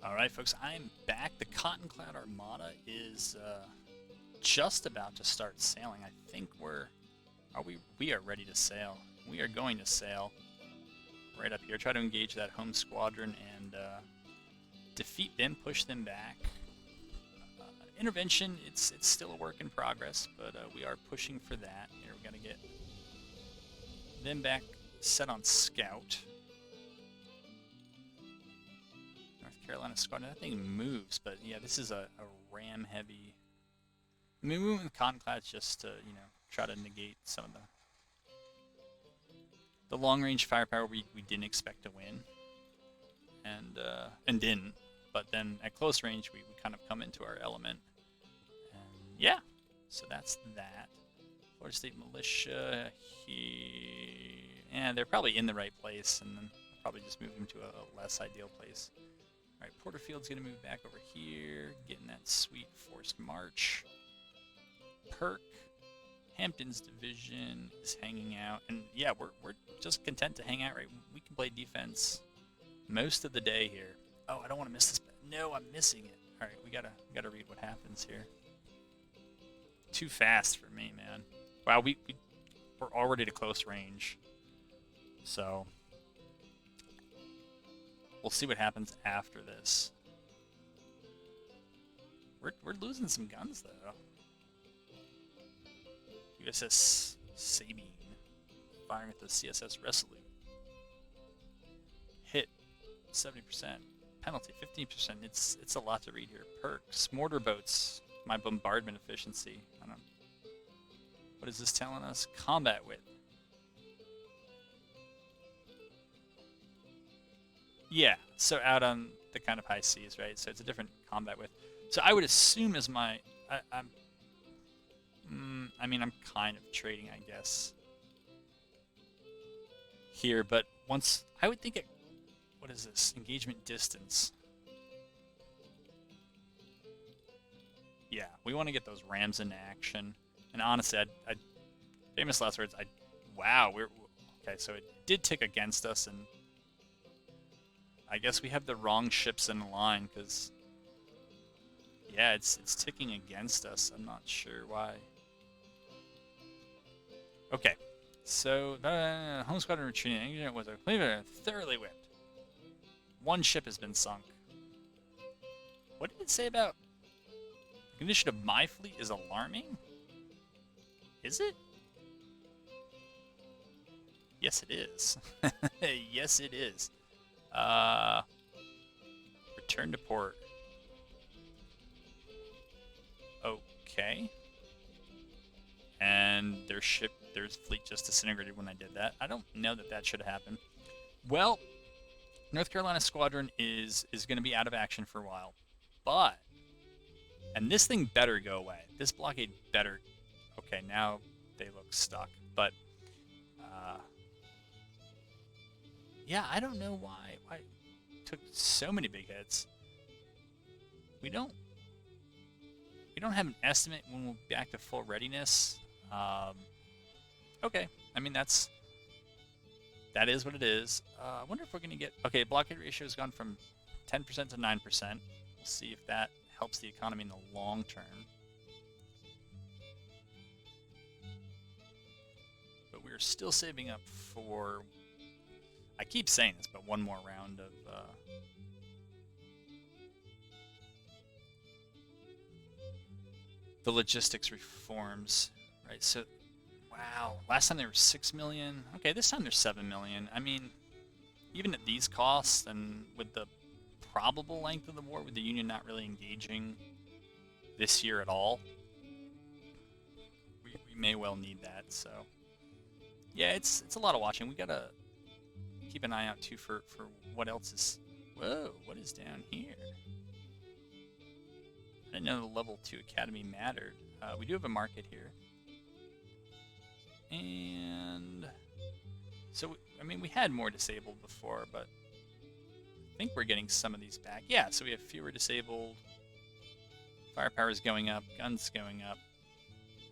Alright folks, I'm back. The Cotton Clad Armada is just about to start sailing. I think we are ready to sail. We are going to sail right up here. Try to engage that home squadron and defeat them, push them back. Intervention, it's still a work in progress, but we are pushing for that. Here, we gotta get them back set on scout. North Carolina squadron, that thing moves, but yeah, this is a ram heavy. I mean, moving with Cotton Clads just to, try to negate some of the long range firepower we didn't expect to win. And didn't. But then at close range, we kind of come into our element. And yeah, so that's that. Florida State Militia here. Yeah, they're probably in the right place, and then I'll probably just move them to a less ideal place. Alright, Porterfield's going to move back over here, getting that sweet forced march. Perk, Hampton's division is hanging out. And yeah, we're just content to hang out, right? We can play defense most of the day here. Oh, I don't want to miss this. No, I'm missing it. All right, we gotta read what happens here. Too fast for me, man. Wow, we're already to close range. So we'll see what happens after this. We're losing some guns though. USS Sabine firing at the CSS Resolute. Hit 70%. Penalty 15%. It's a lot to read here. Perks, mortar boats, my bombardment efficiency. I don't know. What is this telling us? Combat width. Yeah, so out on the kind of high seas, right? So it's a different combat width. So I would assume as my I'm kind of trading, I guess, here, but once I would think it. What is this? Engagement distance. Yeah, we want to get those rams into action. And honestly, famous last words. Wow, we're okay. So it did tick against us, and I guess we have the wrong ships in line because yeah, it's ticking against us. I'm not sure why. Okay, so home squadron retreating. Unit was thoroughly whipped. One ship has been sunk. What did it say about the condition of my fleet is alarming? Is it? Yes, it is. Yes, it is. Return to port. Okay. And their fleet just disintegrated when I did that. I don't know that should have happened. Well, North Carolina squadron is going to be out of action for a while, but and this thing better go away. This blockade better. Okay, now they look stuck, but yeah, I don't know why it took so many big hits. We don't have an estimate when we'll be back to full readiness. Okay, I mean that is what it is. I wonder if we're going to get... Okay, blockade ratio has gone from 10% to 9%. We'll see if that helps the economy in the long term. But we're still saving up for... I keep saying this, but one more round of... the logistics reforms, right? So, wow. Last time they were 6 million. Okay, this time they're 7 million. I mean, even at these costs and with the probable length of the war, with the Union not really engaging this year at all, we may well need that. So, yeah, it's a lot of watching. We gotta keep an eye out too for what else is. Whoa, what is down here? I didn't know the level 2 academy mattered. We do have a market here. And so, I mean, we had more disabled before, but I think we're getting some of these back. Yeah, so we have fewer disabled. Firepower is going up. Guns going up.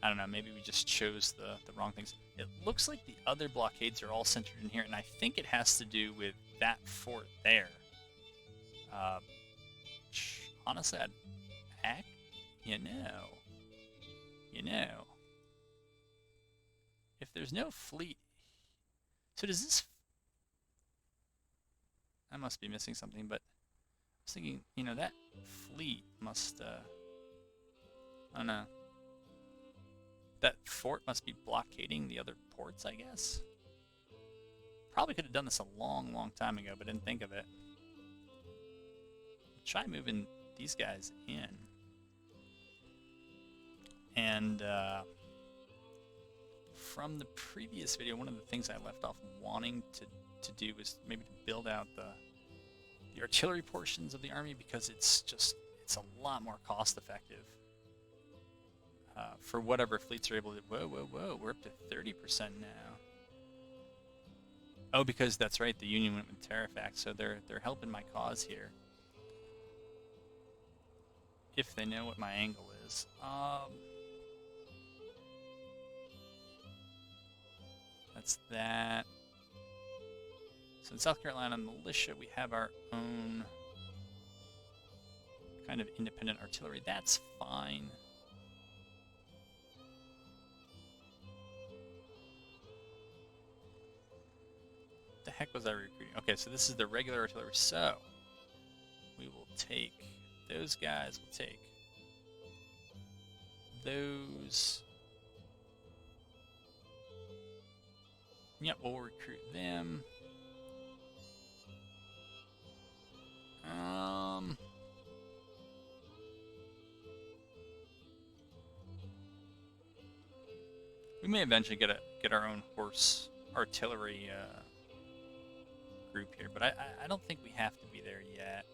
I don't know, maybe we just chose the wrong things. It looks like the other blockades are all centered in here, and I think it has to do with that fort there. honestly, I'd act, you know, if there's no fleet, so does this, I must be missing something, but I was thinking, you know, that fleet must, I don't know, that fort must be blockading the other ports, I guess. Probably could have done this a long, long time ago, but didn't think of it. Try moving these guys in. And from the previous video, one of the things I left off wanting to do was maybe to build out the artillery portions of the army, because it's a lot more cost effective for whatever fleets are able to. Whoa, we're up to 30% now. Oh, because that's right, the Union went with Tariff Act, so they're helping my cause here. If they know what my angle is. That's that. So in South Carolina militia, we have our own kind of independent artillery. That's fine. The heck was I recruiting? Okay, so this is the regular artillery. So we will take those guys. We'll take those. Yep, we'll recruit them. We may eventually get our own horse artillery group here, but I don't think we have to be there yet.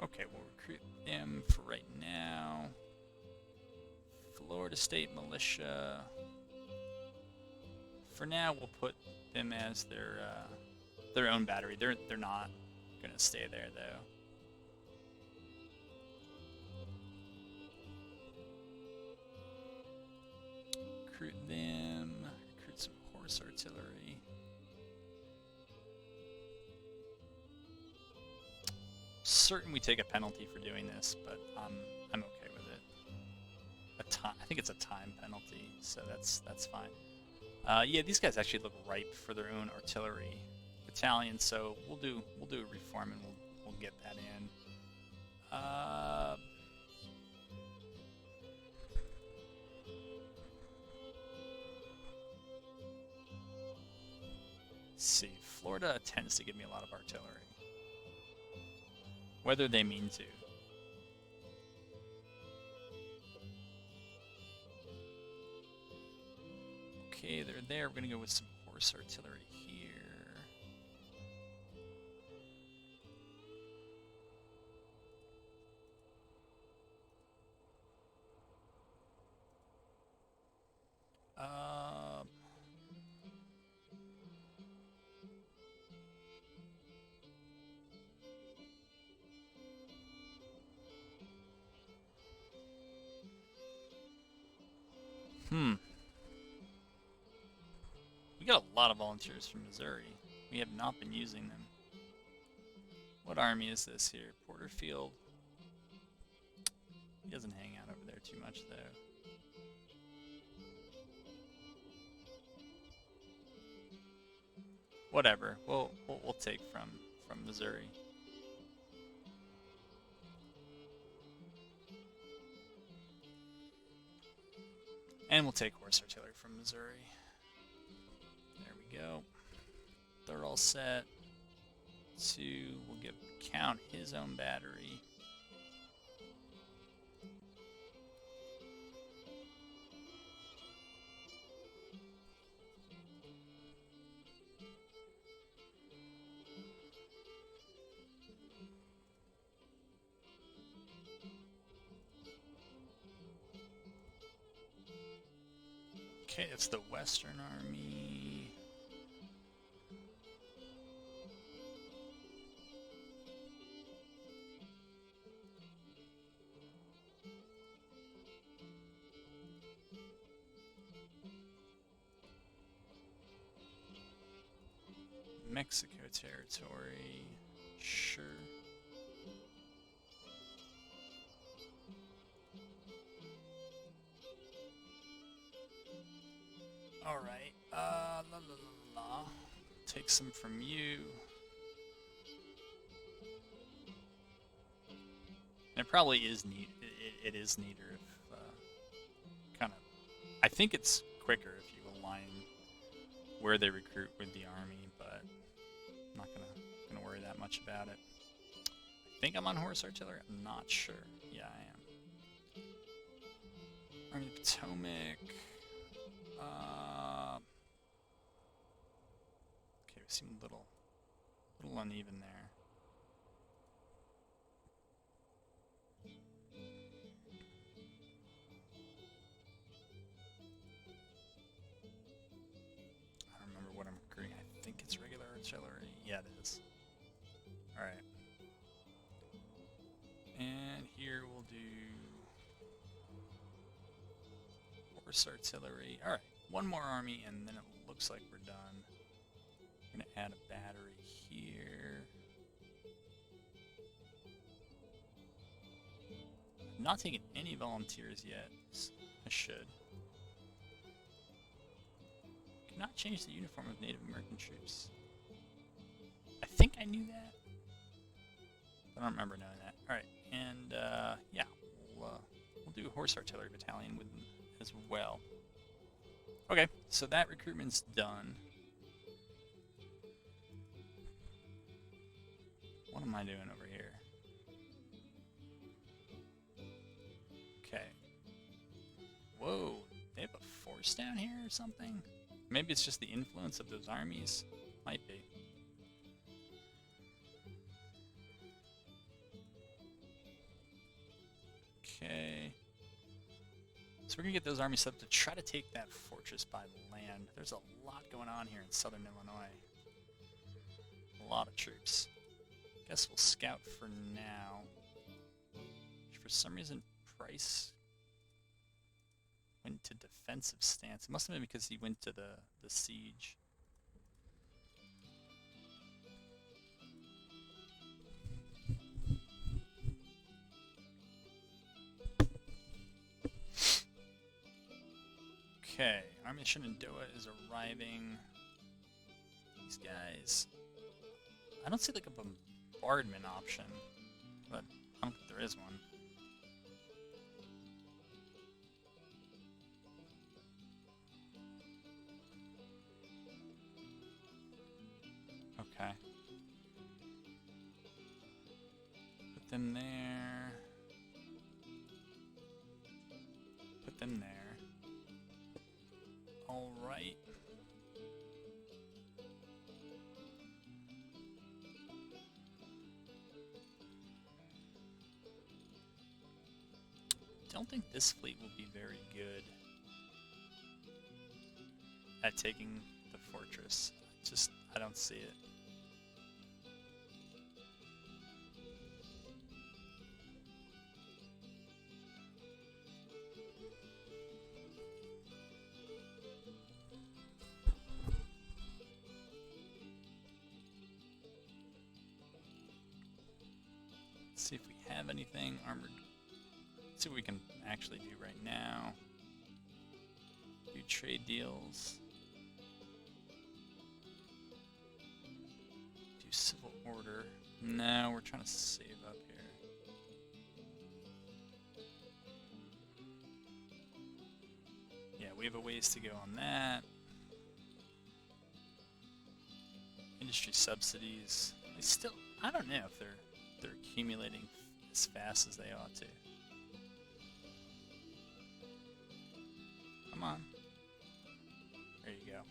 Okay, we'll recruit them for right now. Florida State Militia. For now, we'll put them as their own battery. They're not gonna stay there though. Recruit them. Recruit some horse artillery. Certain we take a penalty for doing this, but I'm okay with it. I think it's a time penalty, so that's fine. Yeah, these guys actually look ripe for their own artillery battalion, so we'll do a reform and we'll get that in. Let's see, Florida tends to give me a lot of artillery. Whether they mean to. Okay, they're there. We're going to go with some horse artillery here. We got a lot of volunteers from Missouri. We have not been using them. What army is this here? Porterfield. He doesn't hang out over there too much, though. Whatever. We'll take from Missouri. And we'll take horse artillery from Missouri. There we go. They're all set. 2, we'll give Count his own battery. Okay, it's the Western Army. Mexico territory. Sure. Alright. La la la la. Take some from you. It probably is neat. It is neater if kind of. I think it's quicker if you align where they recruit with the army, but I'm not gonna worry that much about it. I think I'm on horse artillery. I'm not sure. Yeah, I am. Army of Potomac. Okay, we seem a little uneven there. I don't remember what I'm recruiting. I think it's regular artillery. Yeah, it is. Alright. And here we'll do horse artillery. Alright, one more army and then it looks like we're done. We're going to add a battery here. I've not taken any volunteers yet. I should. Cannot change the uniform of Native American troops. I think I knew that. I don't remember knowing that. Alright, and yeah, we'll do a horse artillery battalion with them as well. Okay, so that recruitment's done. What am I doing over here? Okay. Whoa, they have a force down here or something? Maybe it's just the influence of those armies. Might be. Okay. So we're gonna get those armies set up to try to take that fortress by land. There's a lot going on here in southern Illinois. A lot of troops. Guess we'll scout for now. For some reason, Price went to defensive stance. It must have been because he went to the siege. Okay, Army of Shenandoah is arriving. These guys. I don't see like a bombardment option, but I don't think there is one. Okay. Put them there. Put them there. All right. Don't think this fleet will be very good at taking the fortress. Just, I don't see it. Let's see if we have anything armored. Let's see what we can actually do right now. Do trade deals. Do civil order. No, we're trying to save up here. Yeah, we have a ways to go on that. Industry subsidies. They still, I don't know if they're accumulating as fast as they ought to. Come on. There you go.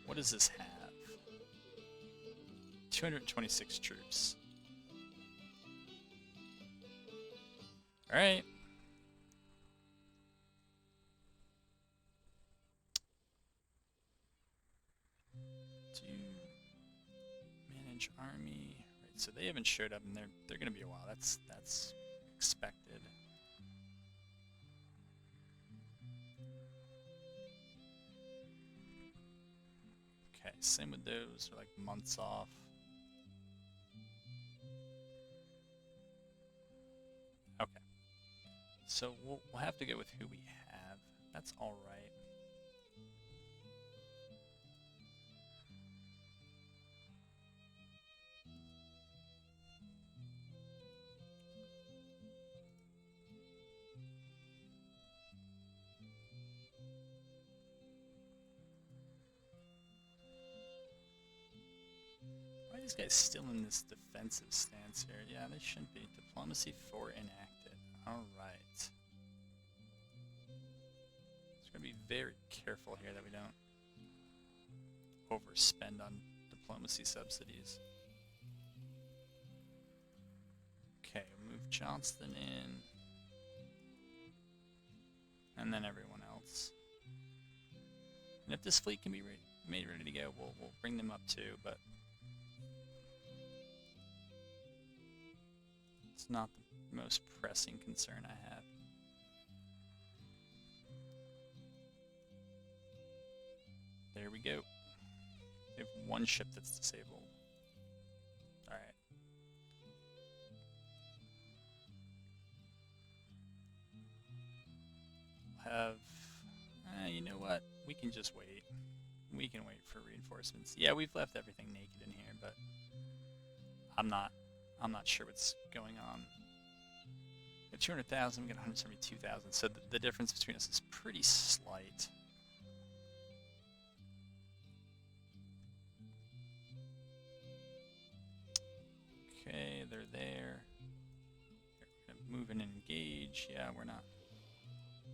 What does this have? 226 troops. Alright. Do manage army. Right, so they haven't showed up and they're gonna be a while. That's expected. Okay, same with those, like months off. Okay. So we'll have to go with who we have. That's all right. Why are these guys still in this defensive stance here? Yeah, they shouldn't be. Diplomacy 4 enacted. All right. Just gotta be very careful here that we don't overspend on diplomacy subsidies. Okay, move Johnston in. And then everyone else. And if this fleet can be made ready to go, we'll bring them up too, but it's not the most pressing concern I have. There we go. We have one ship that's disabled. Alright. We'll have... you know what? We can just wait. We can wait for reinforcements. Yeah, we've left everything naked in here, but I'm not sure what's going on. We got 200,000, we got 172,000, so the difference between us is pretty slight. Okay, they're there. They're gonna move in and engage. Yeah,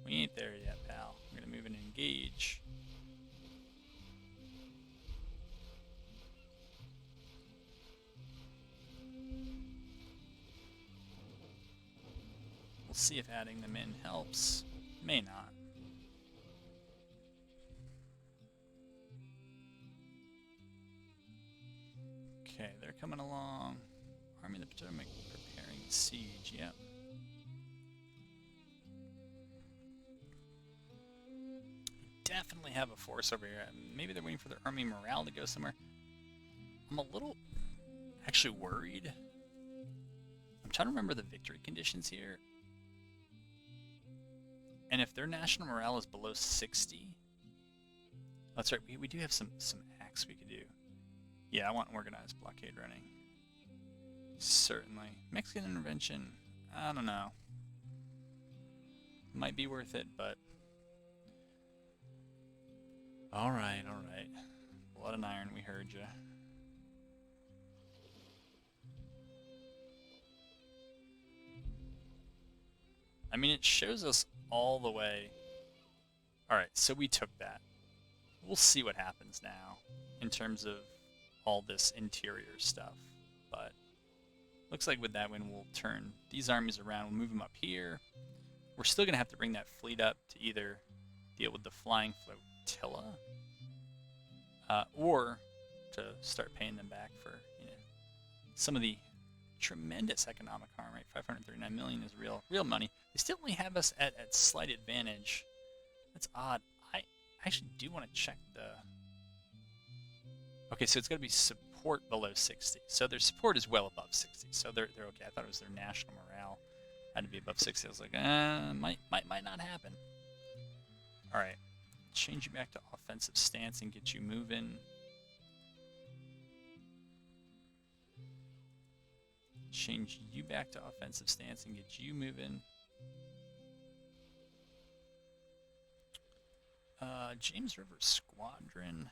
we ain't there yet, pal. We're gonna move in and engage. We'll see if adding them in helps. May not. Okay, they're coming along. Army of the Potomac preparing siege, yep. Definitely have a force over here. Maybe they're waiting for their army morale to go somewhere. I'm a little actually worried. I'm trying to remember the victory conditions here. And if their national morale is below 60, that's right, we do have some acts we could do. Yeah, I want organized blockade running. Certainly. Mexican intervention, I don't know. Might be worth it, but... Alright, alright. Blood and Iron, we heard ya. I mean, it shows us all the way. Alright, so we took that. We'll see what happens now in terms of all this interior stuff. But looks like with that win, we'll turn these armies around. We'll move them up here. We're still going to have to bring that fleet up to either deal with the flying flotilla or to start paying them back for, you know, some of the tremendous economic harm, right? 539 million is real money. They still only have us at slight advantage. That's odd. I actually do want to check the... Okay, so it's going to be support below 60. So their support is well above 60. So they're okay. I thought it was their national morale had to be above 60. I was like, might not happen. All right, change you back to offensive stance and get you moving. Change you back to offensive stance and get you moving. James River Squadron.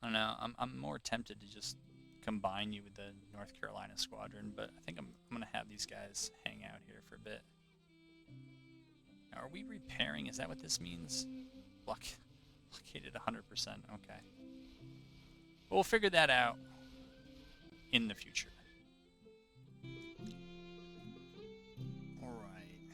I don't know. I'm more tempted to just combine you with the North Carolina Squadron, but I think I'm gonna have these guys hang out here for a bit. Now, are we repairing? Is that what this means? Blockaded 100%. Okay. We'll figure that out in the future. Alright.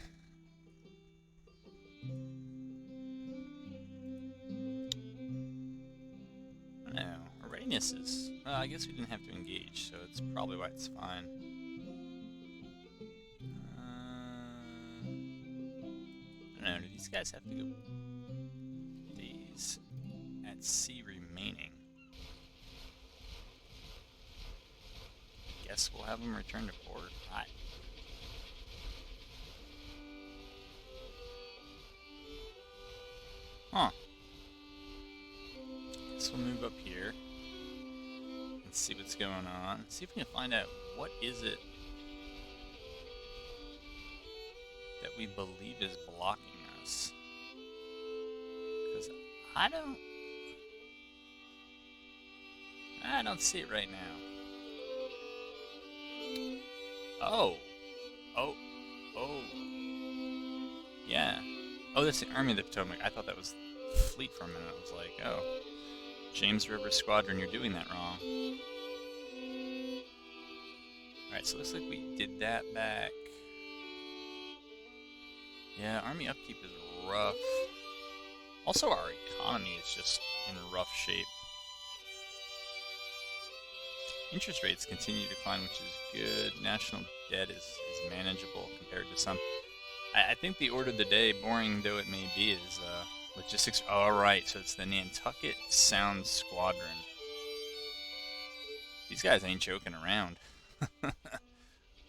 I don't know. Our readiness is... Well, I guess we didn't have to engage, so it's probably why it's fine. I don't know. Do these guys have to go... They batteries at sea remaining. Guess we'll have them return to port. Huh. Guess we'll move up here and see what's going on. See if we can find out what is it that we believe is blocking us. Because I don't see it right now. Oh. Yeah. Oh, that's the Army of the Potomac. I thought that was Fleet for a minute. I was like, oh, James River Squadron, you're doing that wrong. Alright, so it looks like we did that back. Yeah, Army upkeep is rough. Also, our economy is just in rough shape. Interest rates continue to climb, which is good. National debt is manageable compared to some. I think the order of the day, boring though it may be, is logistics. Alright, so it's the Nantucket Sound Squadron. These guys ain't joking around. Oh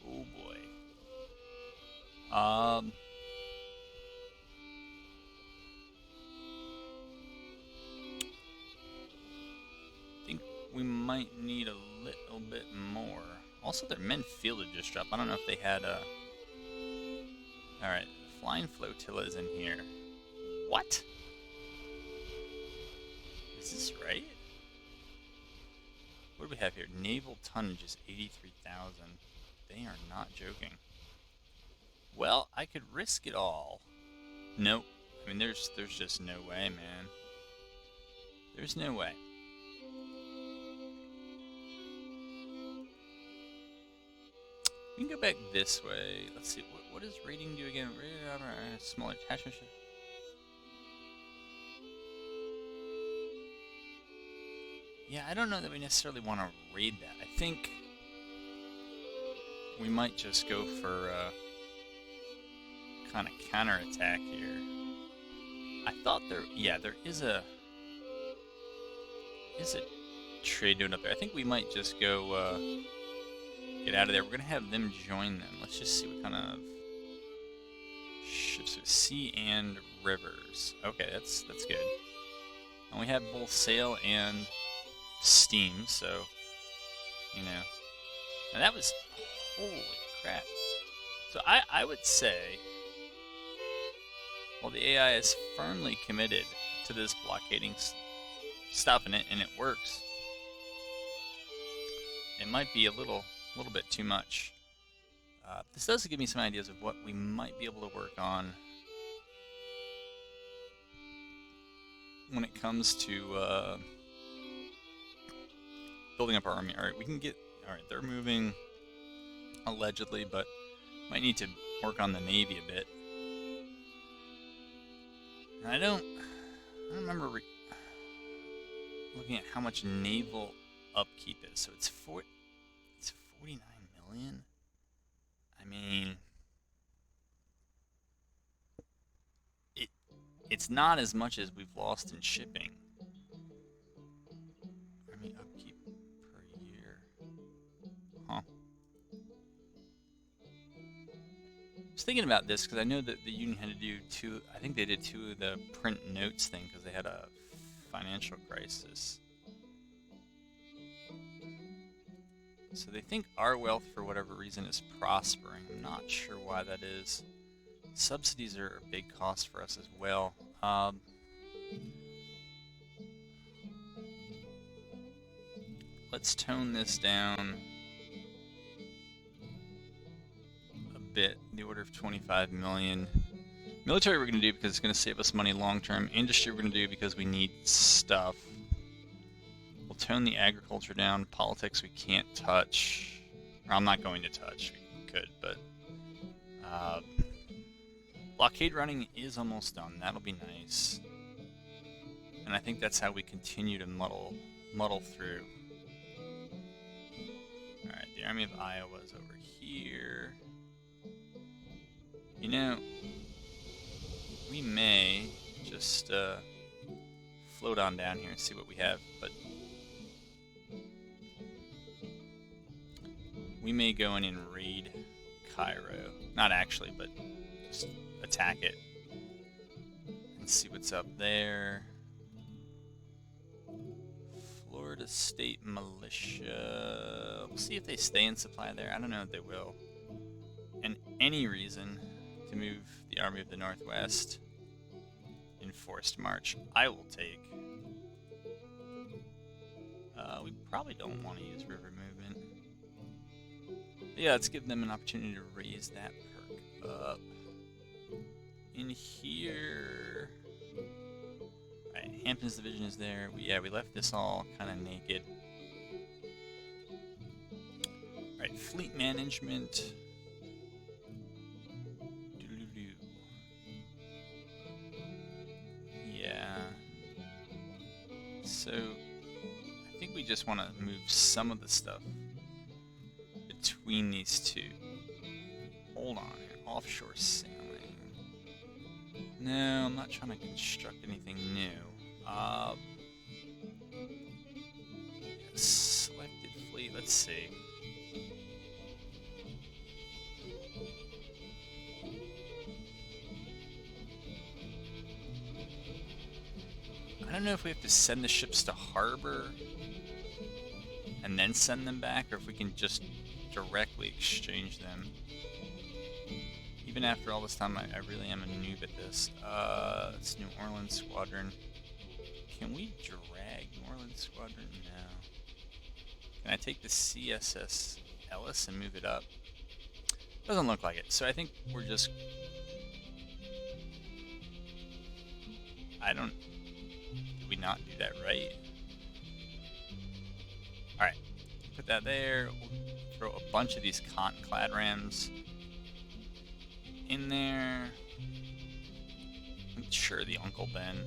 boy. I think we might need a little bit more. Also, their men fielded just dropped. I don't know if they had a... Alright, flying flotilla is in here. What? Is this right? What do we have here? Naval tonnage is 83,000. They are not joking. Well, I could risk it all. Nope. I mean, there's just no way, man. There's no way. We can go back this way. Let's see, what does rating do again? Smaller attachment ship. Yeah, I don't know that we necessarily want to raid that. I think we might just go for kind of counterattack here. I thought there is a trade node up there. I think we might just go get out of there. We're gonna have them join them. Let's just see what kind of ships. Sea and rivers. Okay, that's good. And we have both sail and steam, so you know. And that was holy crap. So I would say, well, the AI is firmly committed to this blockading stuff, and it works. It might be a little bit too much. This does give me some ideas of what we might be able to work on when it comes to building up our army. Alright, we can get... Alright, they're moving allegedly, but might need to work on the Navy a bit. And I don't remember looking at how much naval upkeep is. So it's 49 million? I mean... It's not as much as we've lost in shipping. Army upkeep per year. Huh. I was thinking about this because I know that the Union had to do two... I think they did two of the print notes thing because they had a financial crisis. So they think our wealth, for whatever reason, is prospering. I'm not sure why that is. Subsidies are a big cost for us as well. Let's tone this down a bit, the order of 25 million. Military we're going to do because it's going to save us money long term. Industry we're going to do because we need stuff. We'll tone the agriculture down. Politics we can't touch. Or I'm not going to touch. We could, but... blockade running is almost done. That'll be nice. And I think that's how we continue to muddle through. Alright, the Army of Iowa is over here. You know, we may just float on down here and see what we have, but we may go in and raid Cairo. Not actually, but just attack it and see what's up there. Florida State Militia. We'll see if they stay in supply there. I don't know if they will. And any reason to move the Army of the Northwest in forced march, I will take. We probably don't want to use river movement. But yeah, let's give them an opportunity to raise that perk up. In here... Alright, Hampton's division is there. We left this all kind of naked. Alright, fleet management. Yeah. So, I think we just want to move some of the stuff between these two. Hold on here. Offshore sailing. No, I'm not trying to construct anything new. Selected fleet, let's see. I don't know if we have to send the ships to harbor and then send them back, or if we can just directly exchange them. Even after all this time, I really am a noob at this. It's New Orleans Squadron. Can we drag New Orleans Squadron? No. Can I take the CSS Ellis and move it up? Doesn't look like it. So I think we're just... Did we not do that right? Alright. Put that there. We'll throw a bunch of these Cotton Clad Rams in there. I'm sure the Uncle Ben.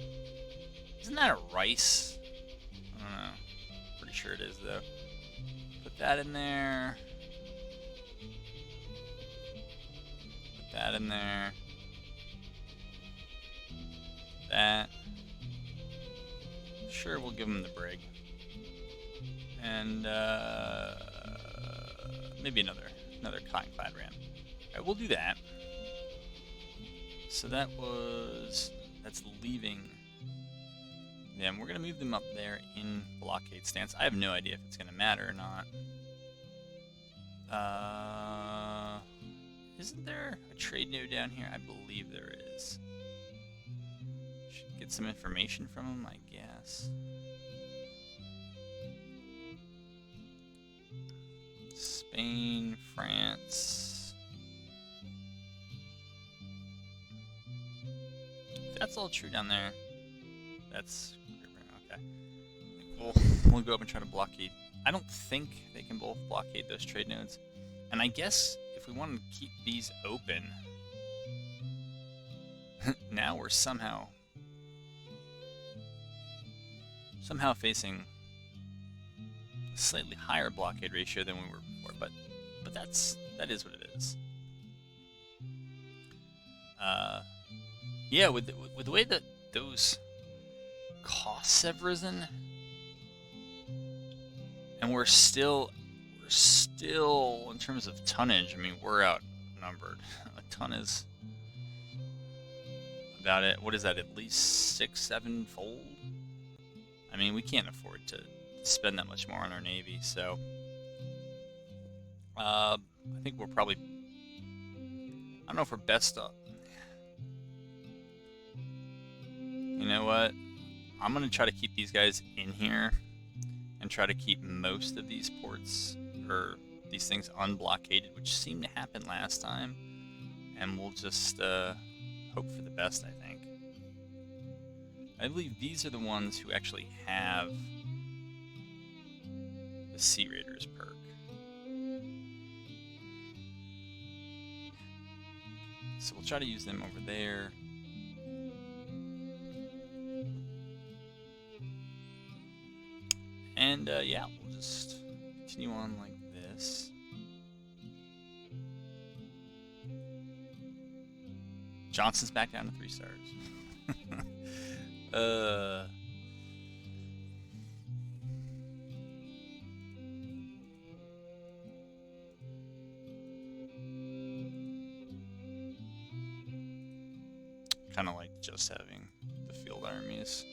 Isn't that a rice? I don't know. Pretty sure it is though. Put that in there. Put that in there. That. Sure, we'll give him the brig. And maybe another Cotton Clad Ram. Alright, we'll do that. So that's leaving them. We're going to move them up there in blockade stance. I have no idea if it's going to matter or not. Isn't there a trade node down here? I believe there is. Should get some information from them, I guess. Spain, France... That's all true down there. That's okay. We'll go up and try to blockade. I don't think they can both blockade those trade nodes. And I guess if we want to keep these open, now we're somehow facing a slightly higher blockade ratio than we were before. But that is what it is. Yeah, with the way that those costs have risen, and we're still in terms of tonnage. I mean, we're outnumbered. A ton is about it. What is that? At least 6-7 fold. I mean, we can't afford to spend that much more on our navy. So, I think we're probably. I don't know if we're best up. You know what? I'm going to try to keep these guys in here and try to keep most of these ports or these things unblockaded, which seemed to happen last time. And we'll just hope for the best, I think. I believe these are the ones who actually have the Sea Raiders perk. So we'll try to use them over there. And yeah, we'll just continue on like this. Johnson's back down to 3 stars. kind of like just having the field armies.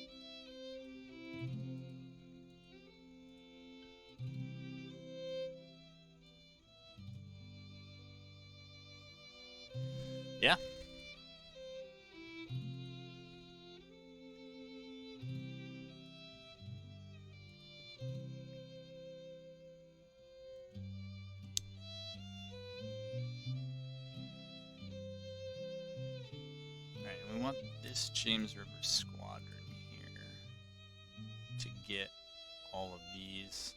Yeah. Alright, we want this James River squadron here to get all of these.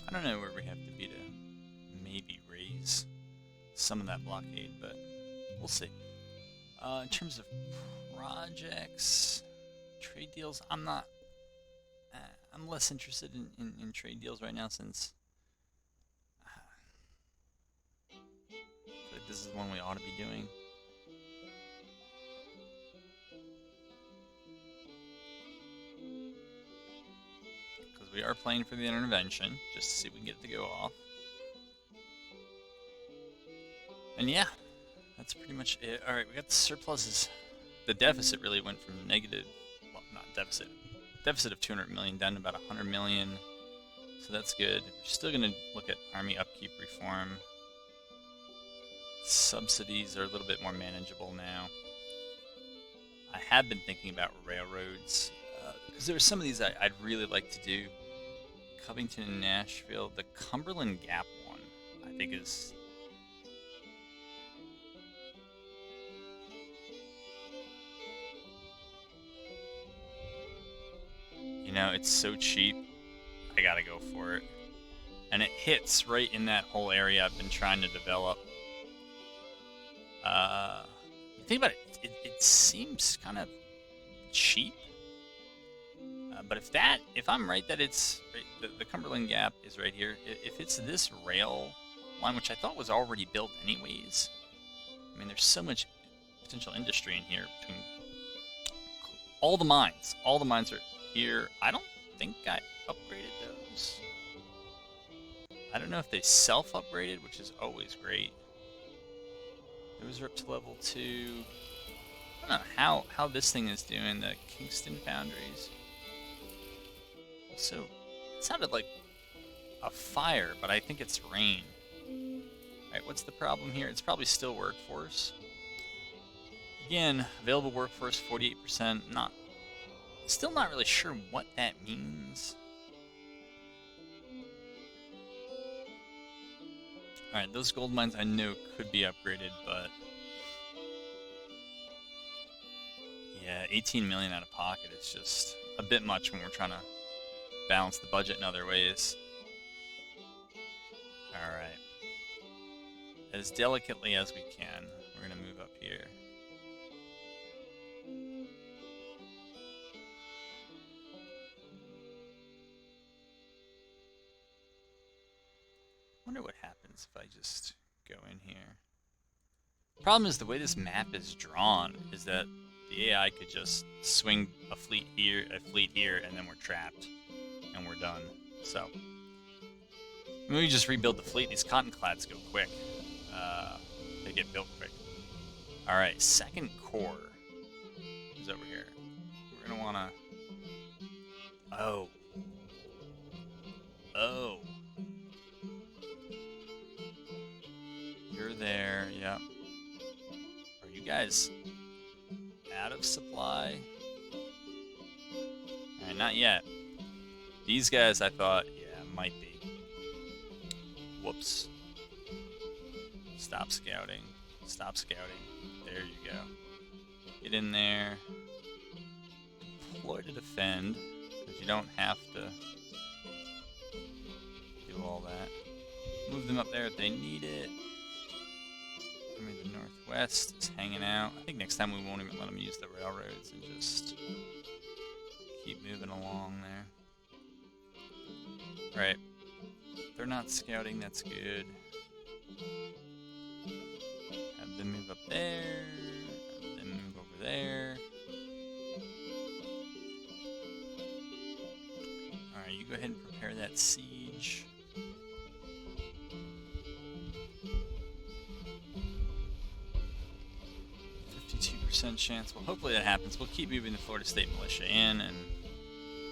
I don't know where we have to be to maybe raise some of that blockade, but we'll see. In terms of projects, trade deals, I'm less interested in trade deals right now, since I feel like this is one we ought to be doing. We are playing for the intervention, just to see if we can get it to go off. And yeah, that's pretty much it. Alright, we got the surpluses. The deficit really went from negative, well, not deficit, deficit of 200 million down to about 100 million. So that's good. We're still going to look at army upkeep reform. Subsidies are a little bit more manageable now. I have been thinking about railroads, because there are some of these I'd really like to do. Covington and Nashville. The Cumberland Gap one, I think, is... You know, it's so cheap, I gotta go for it. And it hits right in that whole area I've been trying to develop. You think about it, it seems kind of cheap. But if I'm right that it's the Cumberland Gap is right here, if it's this rail line, which I thought was already built anyways, I mean, there's so much potential industry in here between all the mines. All the mines are here. I don't think I upgraded those. I don't know if they self-upgraded, which is always great. Those are up to level 2. I don't know how this thing is doing, the Kingston Foundries. So, it sounded like a fire, but I think it's rain. Alright, what's the problem here? It's probably still workforce. Again, available workforce 48%. Still not really sure what that means. Alright, those gold mines I know could be upgraded, but... Yeah, 18 million out of pocket is just a bit much when we're trying to balance the budget in other ways. Alright. As delicately as we can, we're going to move up here. Wonder what happens if I just go in here. Problem is, the way this map is drawn is that the AI could just swing a fleet here, and then we're trapped. And we're done. So, maybe just rebuild the fleet. These Cotton Clads go quick. They get built quick. Alright, 2nd Corps is over here. We're going to want to... Oh. You're there, yep. Are you guys out of supply? Alright, not yet. These guys, I thought, yeah, might be. Whoops. Stop scouting. Stop scouting. There you go. Get in there. Deploy to defend, because you don't have to do all that. Move them up there if they need it. Army of the Northwest is hanging out. I think next time we won't even let them use the railroads and just keep moving along there. Right. They're not scouting, that's good. Have them move up there. Have them move over there. Alright, you go ahead and prepare that siege. Chance. Well, hopefully that happens. We'll keep moving the Florida State Militia in, and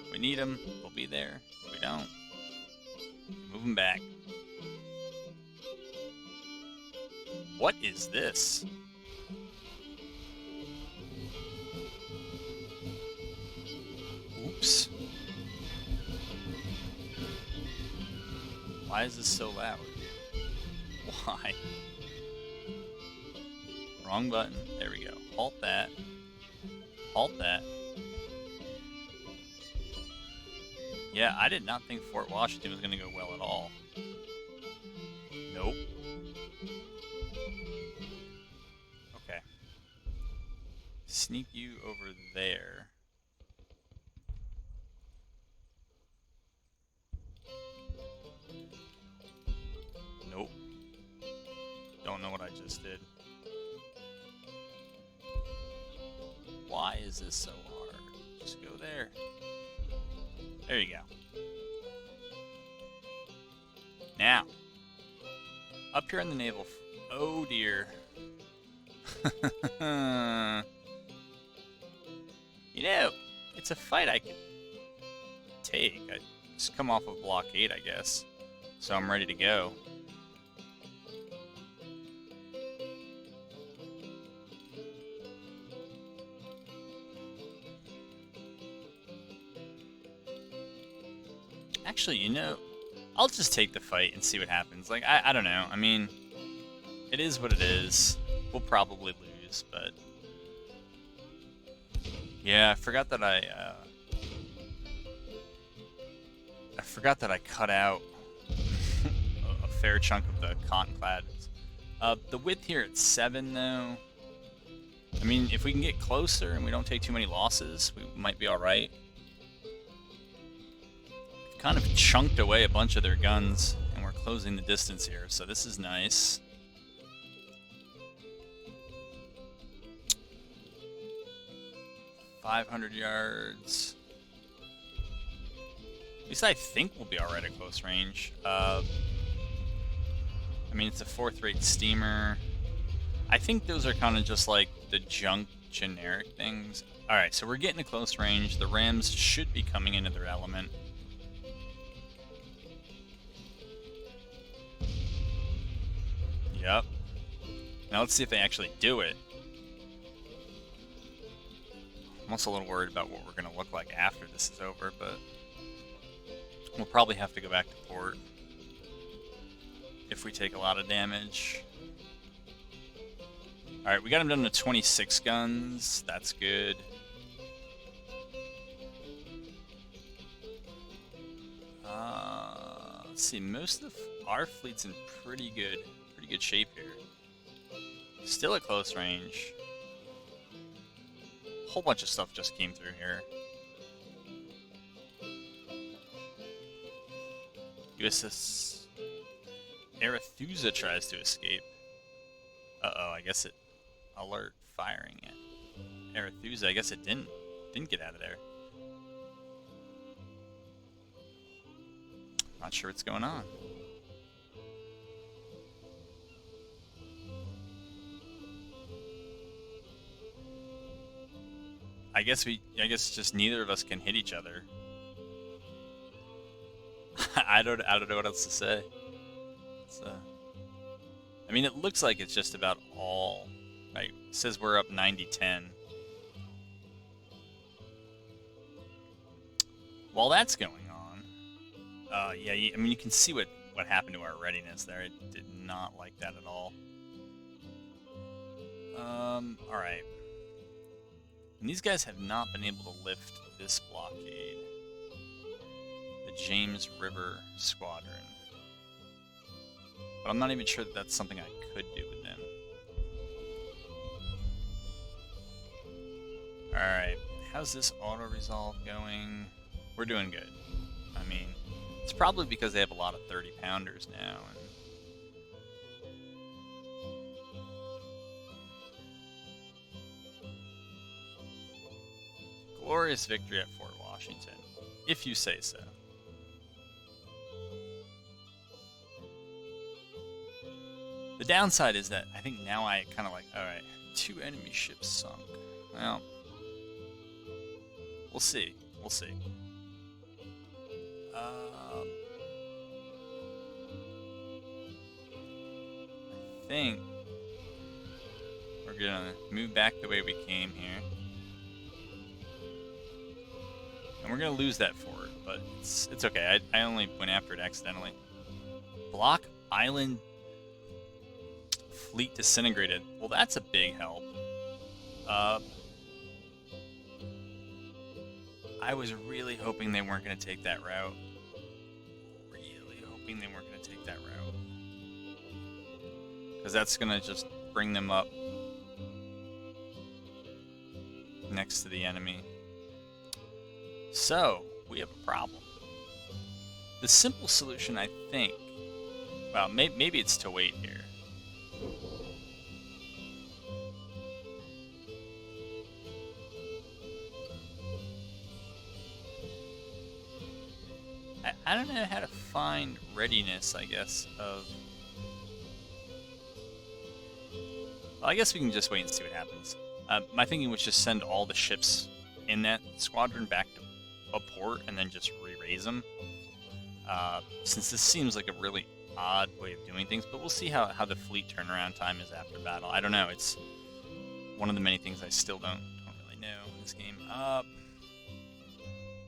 if we need them, we'll be there. If we don't, move them back. What is this? Oops. Why is this so loud? Why? Wrong button. There we go. Halt that. Halt that. Yeah, I did not think Fort Washington was going to go well at all. Nope. Okay. Sneak you over there. Nope. Don't know what I just did. Why is this so hard? Just go there. There you go. Now, up here on the naval. Oh dear. You know, it's a fight I could take. I just come off of blockade, I guess. So I'm ready to go. Actually, you know, I'll just take the fight and see what happens. Like, I don't know. I mean, it is what it is. We'll probably lose, but... Yeah, I forgot that I cut out a fair chunk of the Cotton Clad. The width here at 7, though... I mean, if we can get closer and we don't take too many losses, we might be alright. Kind of chunked away a bunch of their guns, and we're closing the distance here, so this is nice. .500 yards. At least I think we'll be alright at close range. I mean, it's a 4th-rate steamer. I think those are kind of just like the junk generic things. Alright, so we're getting to close range. The Rams should be coming into their element. Yep. Now let's see if they actually do it. I'm also a little worried about what we're going to look like after this is over, but we'll probably have to go back to port if we take a lot of damage. Alright, we got them down to 26 guns. That's good. Let's see, most of our fleet's in pretty good shape here. Still at close range. A whole bunch of stuff just came through here. USS Arethusa tries to escape. Uh-oh, I guess it alert firing at Arethusa. I guess it didn't get out of there. Not sure what's going on. I guess just neither of us can hit each other. I don't know what else to say. I mean, it looks like it's just about all. Right? It says we're up 90-10. While that's going on, yeah, I mean, you can see what happened to our readiness there. It did not like that at all. All right. And these guys have not been able to lift this blockade. The James River Squadron. But I'm not even sure that that's something I could do with them. Alright, how's this auto-resolve going? We're doing good. I mean, it's probably because they have a lot of 30-pounders now. And glorious victory at Fort Washington, if you say so. The downside is that I think now I kind of like, alright, 2 enemy ships sunk. Well, we'll see. We'll see. I think we're gonna move back the way we came here. And we're gonna lose that fort, but it's okay. I only went after it accidentally. Block Island fleet disintegrated. Well, that's a big help. I was really hoping they weren't going to take that route. Really hoping they weren't going to take that route. Because that's going to just bring them up next to the enemy. So, we have a problem. The simple solution, I think... Well, maybe it's to wait here. I don't know how to find readiness, I guess, of... Well, I guess we can just wait and see what happens. My thinking was just send all the ships in that squadron back to a port and then just re-raise them. Since this seems like a really odd way of doing things, but we'll see how the fleet turnaround time is after battle. I don't know, it's one of the many things I still don't really know in this game.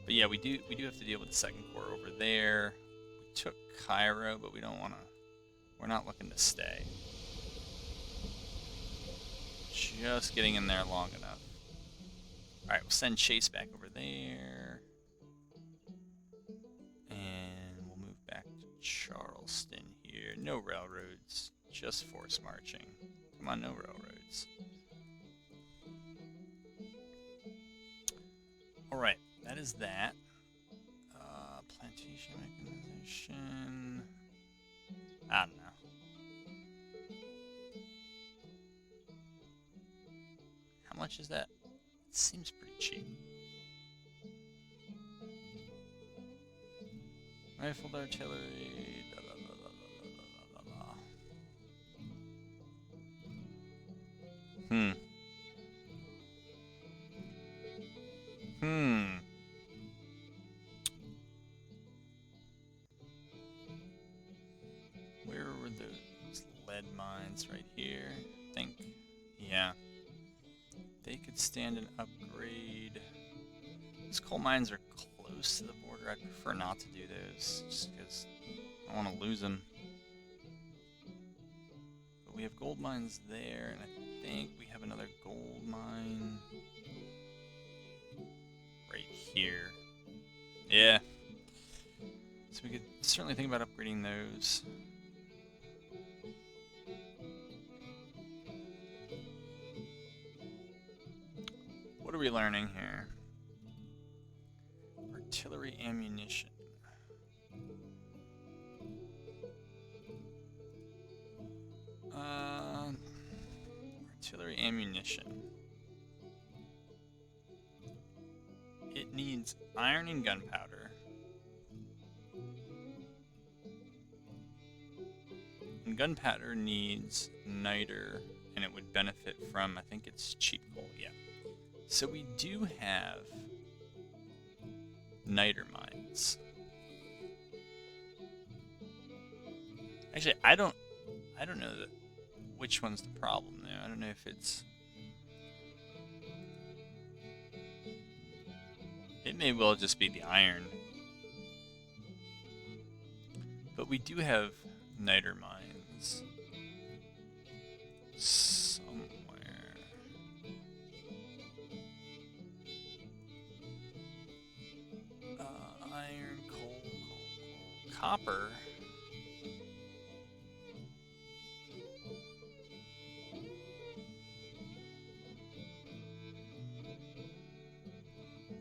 But yeah, we do have to deal with the Second Corps over there. We took Cairo, but we don't want to... We're not looking to stay. Just getting in there long enough. Alright, we'll send Chase back over there. And we'll move back to Charleston here. No railroads, just force marching. Come on, no railroads. Alright. That is that. Plantation mechanization. I don't know. How much is that? It seems pretty cheap. Rifled artillery. Blah, blah, blah, blah, blah, blah, blah. Where were those lead mines? Right here, I think. Yeah. They could stand an upgrade. These coal mines are close to the border. I'd prefer not to do those, just because I want to lose them. But we have gold mines there, and I think we have another gold mine right here. Yeah. So we could certainly think about upgrading those. What are we learning here? Artillery ammunition. Artillery ammunition. It needs iron and gunpowder. And gunpowder needs niter, and it would benefit from, I think it's cheap coal, yeah. So we do have niter mines. Actually, I don't know which one's the problem there. I don't know if it's... It may well just be the iron. But we do have niter mines somewhere. Iron, coal, copper.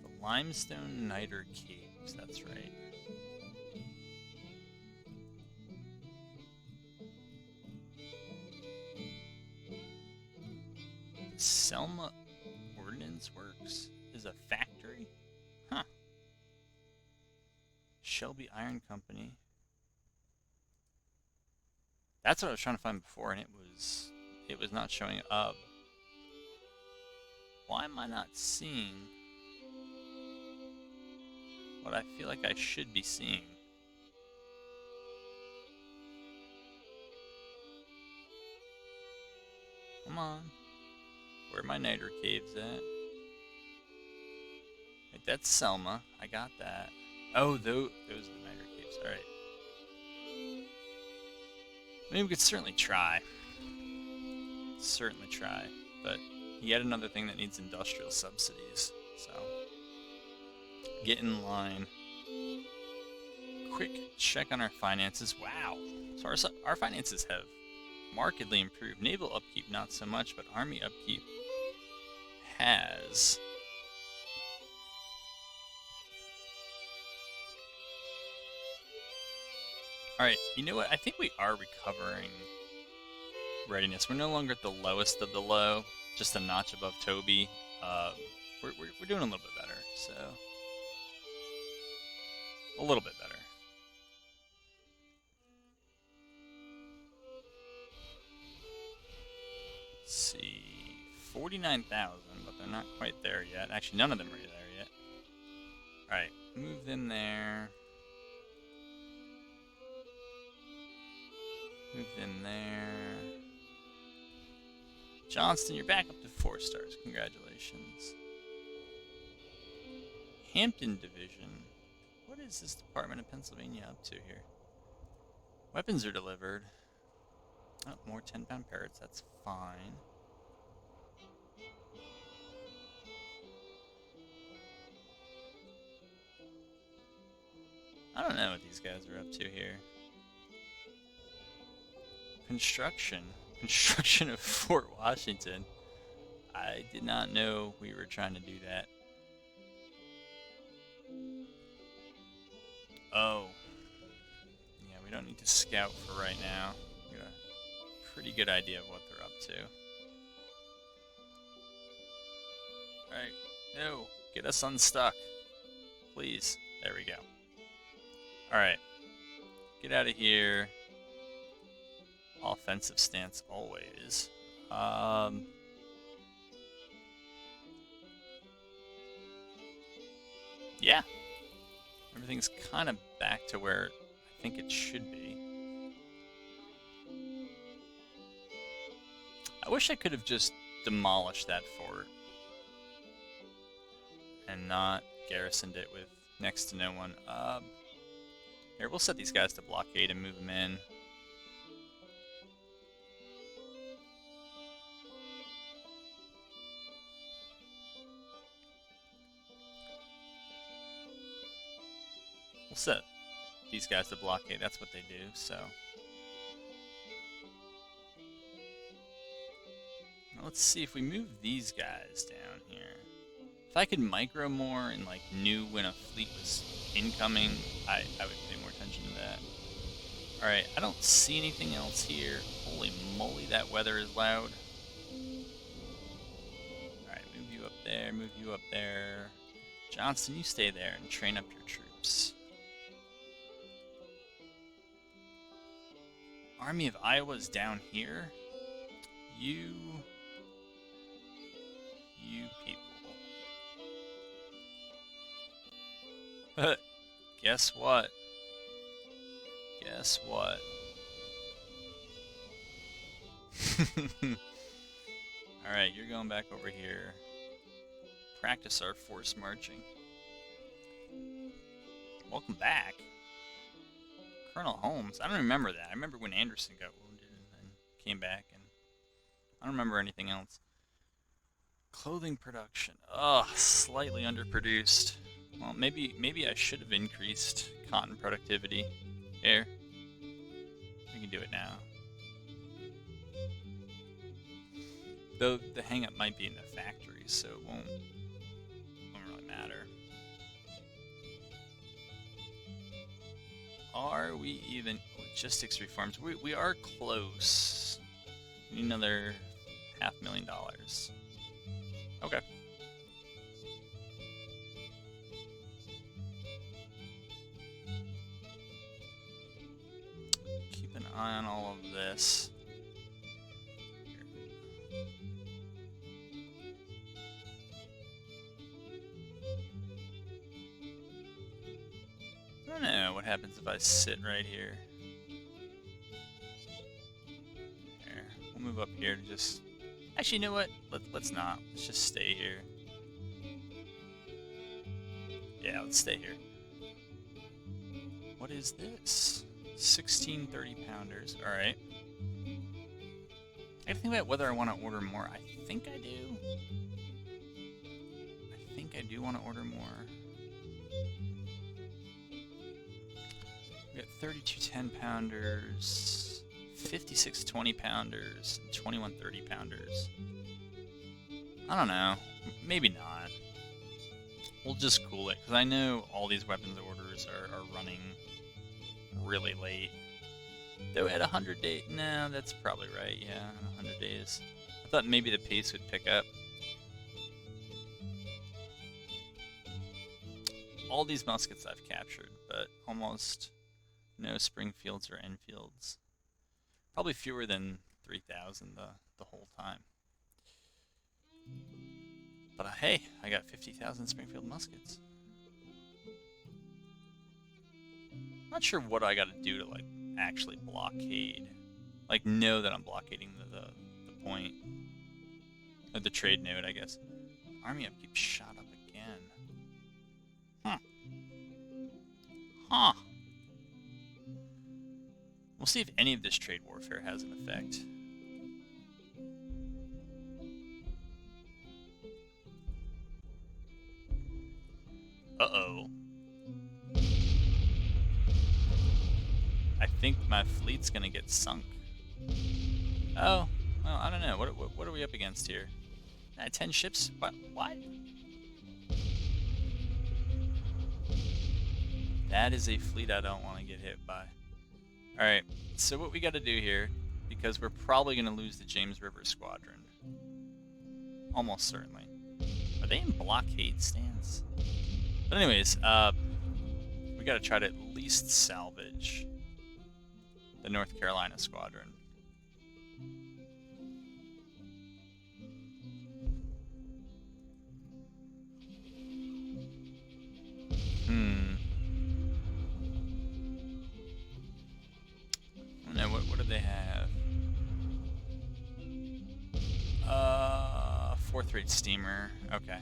The limestone niter caves, that's right. Selma Ordnance Works. is a factory? Huh. Shelby Iron Company. That's what I was trying to find before, and it was not showing up. Why am I not seeing what I feel like I should be seeing? Come on. Where are my niter caves at? Wait, that's Selma. I got that. Oh, those are the niter caves. Alright. I mean, we could certainly try. Certainly try. But yet another thing that needs industrial subsidies. So, get in line. Quick check on our finances. Wow. So our finances have markedly improved. Naval upkeep not so much, but army upkeep has. Alright, you know what? I think we are recovering readiness. We're no longer at the lowest of the low, just a notch above Toby. We're doing a little bit better, so a little bit better. Let's see, 49,000, but they're not quite there yet. Actually, none of them are there yet. Alright, move them there. Move them there. Johnston, you're back up to 4 stars. Congratulations. Hampton Division. What is this Department of Pennsylvania up to here? Weapons are delivered. Oh, more 10-pound parrots. That's fine. I don't know what these guys are up to here. Construction of Fort Washington. I did not know we were trying to do that. Oh. Yeah, we don't need to scout for right now. We got a pretty good idea of what they're up to. Alright. No. Get us unstuck. Please. There we go. Alright. Get out of here. Offensive stance always. Yeah. Everything's kind of back to where I think it should be. I wish I could have just demolished that fort and not garrisoned it with next to no one. Here, we'll set these guys to blockade and move them in. We'll set these guys to blockade. That's what they do, so. Now let's see if we move these guys down here. If I could micro more and like knew when a fleet was incoming, I would pay more attention to that. Alright, I don't see anything else here. Holy moly, that weather is loud. Alright, move you up there, move you up there. Johnston, you stay there and train up your troops. Army of Iowa's down here. You people. Guess what? Guess what? Alright, you're going back over here. Practice our force marching. Welcome back. Colonel Holmes. I don't remember that. I remember when Anderson got wounded and then came back, and I don't remember anything else. Clothing production. Ugh, slightly underproduced. Well, maybe I should have increased cotton productivity. Here. We can do it now. Though the hang-up might be in the factory, so it won't really matter. Are we even logistics reforms? We are close. We need another $500,000. Okay. eye on all of this. I don't know what happens if I sit right here. There. We'll move up here to just... Actually, you know what? Let's not. Let's just stay here. Yeah, let's stay here. What is this? 16 30-pounders. Alright. I gotta think about whether I want to order more. I think I do. I think I do want to order more. We got 32 10-pounders, 56 20-pounders, and 21 30-pounders. I don't know. Maybe not. We'll just cool it, because I know all these weapons orders are running really late. Though at 100 days... No, that's probably right, yeah, 100 days. I thought maybe the pace would pick up. All these muskets I've captured, but almost no Springfields or Enfields. Probably fewer than 3,000 the whole time. But hey, I got 50,000 Springfield muskets. Not sure what I gotta do to like actually blockade. Like know that I'm blockading the point. Or the trade node, I guess. Army upkeep shot up again. Huh. Huh. We'll see if any of this trade warfare has an effect. Uh-oh. I think my fleet's gonna get sunk. Oh, well, I don't know. What are we up against here? 10 ships? What? That is a fleet I don't want to get hit by. Alright, so what we gotta do here, because we're probably gonna lose the James River Squadron. Almost certainly. Are they in blockade stance? But anyways, we gotta try to at least salvage the North Carolina Squadron. I don't know, what do they have? Fourth rate steamer. Okay.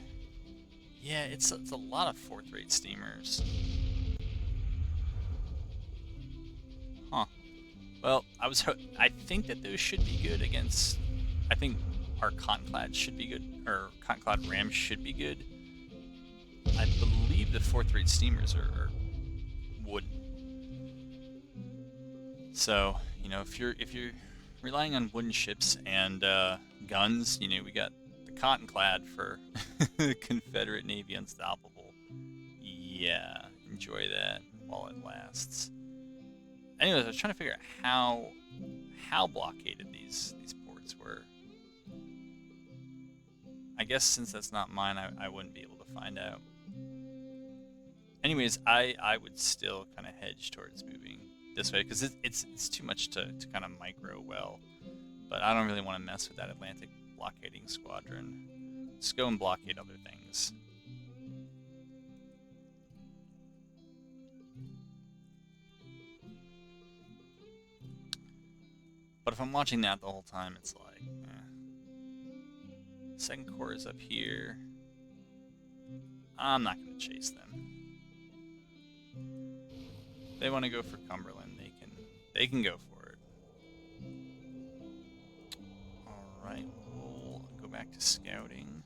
Yeah, it's a lot of fourth rate steamers. Huh. Well, I think that those should be good against... I think our Cotton Clad should be good, or Cotton Clad Rams should be good. I believe the fourth rate steamers are wooden. So, you know, if you're relying on wooden ships and guns, you know, we got the Cotton Clad for the Confederate Navy Unstoppable. Yeah, enjoy that while it lasts. Anyways, I was trying to figure out how blockaded these ports were. I guess since that's not mine, I wouldn't be able to find out. Anyways, I would still kind of hedge towards moving this way, because it's too much to kind of micro well. But I don't really want to mess with that Atlantic blockading squadron. Let's go and blockade other things. But if I'm watching that the whole time, it's like, Second Corps is up here. I'm not going to chase them. If they want to go for Cumberland, they can go for it. Alright, we'll go back to scouting.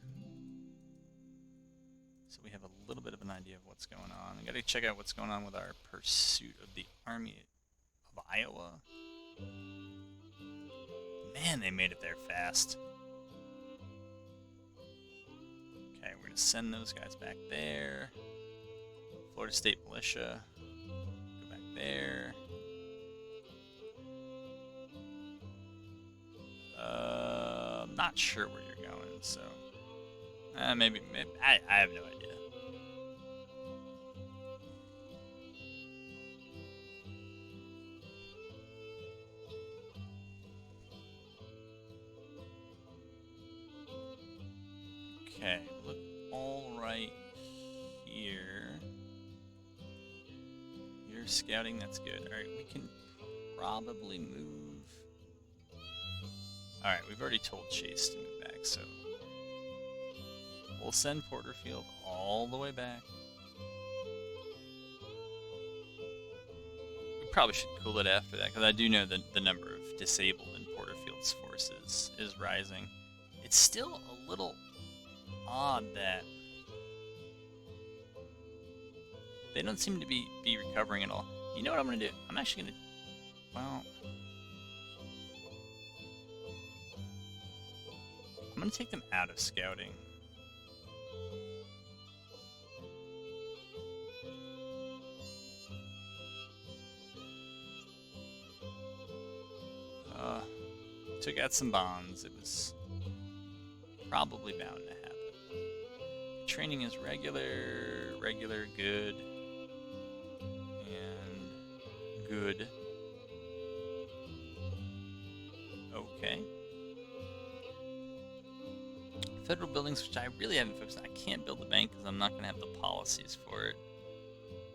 So we have a little bit of an idea of what's going on. I gotta check out what's going on with our pursuit of the Army of Iowa. Man, they made it there fast. Okay, we're gonna send those guys back there. Florida State Militia. Go back there. I'm not sure where you're going, so... maybe I have no idea. Okay, look all right here. You're scouting, that's good. Alright, we can probably move. Alright, we've already told Chase to move back, so we'll send Porterfield all the way back. We probably should cool it after that, because I do know that the number of disabled in Porterfield's forces is rising. It's still a little odd that they don't seem to be recovering at all. You know what I'm going to do? I'm actually going to... Well... I'm going to take them out of scouting. Took out some bonds. It was probably bound to happen. Training is regular, good, and good. Okay. Federal buildings, which I really haven't focused on. I can't build a bank because I'm not going to have the policies for it.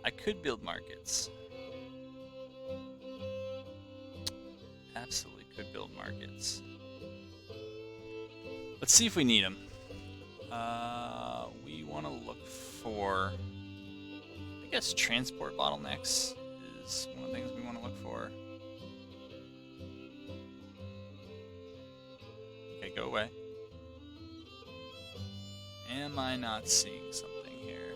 I could build markets. Absolutely could build markets. Let's see if we need them. We want to look for, I guess, transport bottlenecks is one of the things we want to look for. Okay, go away. Am I not seeing something here?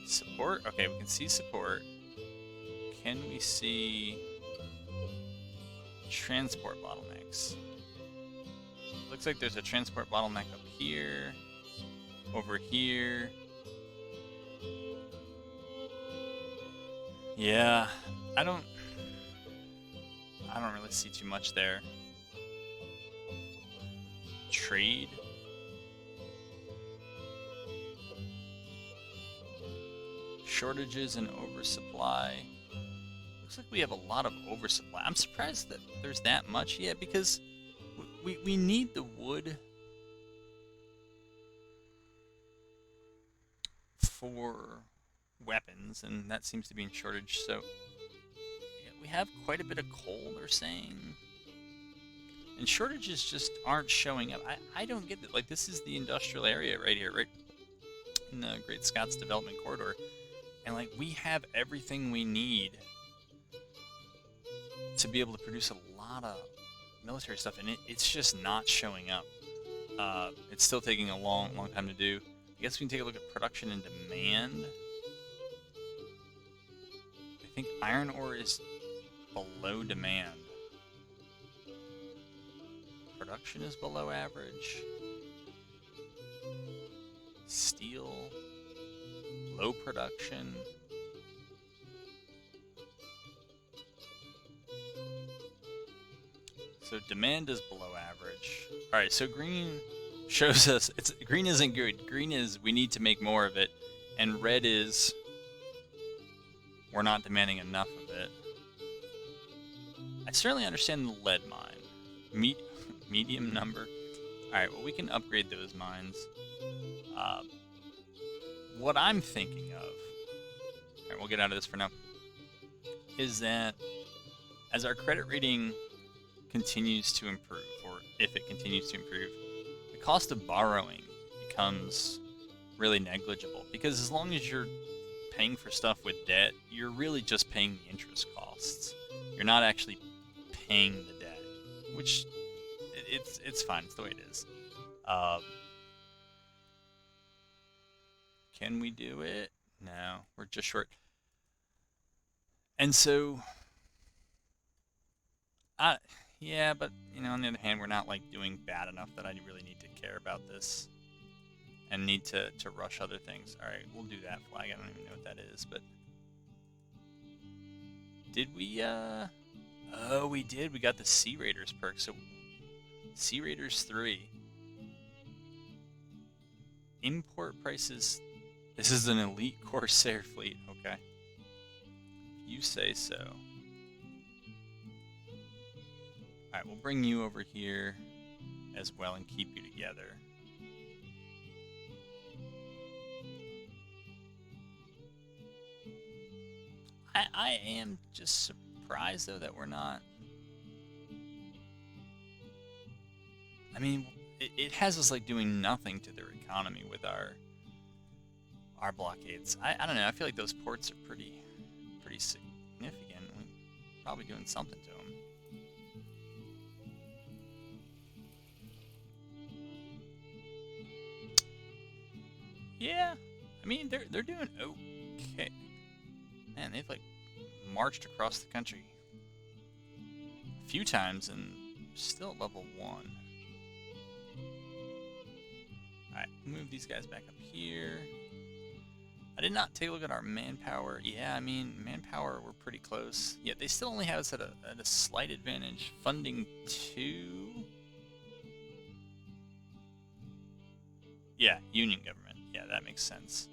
Support? Okay, we can see support. Can we see transport bottlenecks? Looks like there's a transport bottleneck up here, over here. Yeah, I don't really see too much there. Trade. Shortages and oversupply. Looks like we have a lot of oversupply. I'm surprised that there's that much yet, because we need the wood for weapons, and that seems to be in shortage. So yeah, we have quite a bit of coal, they're saying. And shortages just aren't showing up. I don't get it. Like, this is the industrial area right here, right in the Great Scots Development Corridor. And, like, we have everything we need to be able to produce a lot of military stuff. And it's just not showing up. It's still taking a long time to do. I guess we can take a look at production and demand. I think iron ore is below demand. Production is below average. Steel, low production. So demand is below average. All right, so green shows us green isn't good. Green is we need to make more of it, and red is we're not demanding enough of it. I certainly understand the lead mine. Medium number. Alright, well, we can upgrade those mines. What I'm thinking of, alright, we'll get out of this for now, is that as our credit rating continues to improve, or if it continues to improve, the cost of borrowing becomes really negligible. Because as long as you're paying for stuff with debt, you're really just paying the interest costs. You're not actually paying the debt, which it's fine. It's the way it is. Can we do it? No, we're just short. And so, yeah, but on the other hand, we're not like doing bad enough that I really need to care about this and need to rush other things. All right, we'll do that flag. I don't even know what that is, but did we? Oh, we did. We got the Sea Raiders perk. So Sea Raiders 3. Import prices. This is an elite Corsair fleet. Okay. You say so. Alright, we'll bring you over here. as well and keep you together. I am just surprised, though, that we're not... I mean, it has us, like, doing nothing to their economy with our blockades. I don't know, I feel like those ports are pretty significant. We're probably doing something to them. Yeah, I mean, they're doing okay. Man, they've, like, marched across the country a few times and still at level 1. Alright, move these guys back up here. I did not take a look at our manpower. Yeah, I mean, manpower, we're pretty close. Yet they still only have us at a slight advantage. Funding 2. Yeah, union government. Yeah, that makes sense.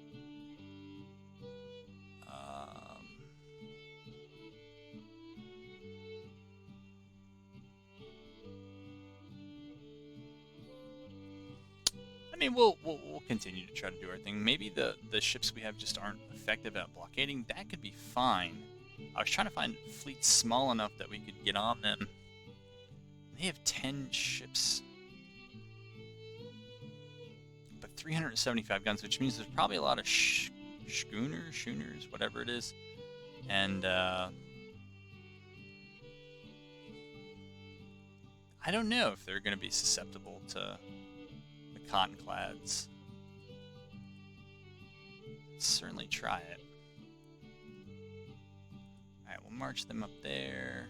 I mean, we'll continue to try to do our thing. Maybe the ships we have just aren't effective at blockading. That could be fine. I was trying to find fleets small enough that we could get on them. They have 10 ships, but 375 guns, which means there's probably a lot of schooners, whatever it is, and I don't know if they're going to be susceptible to Cotton Clads. Certainly try it. Alright, we'll march them up there.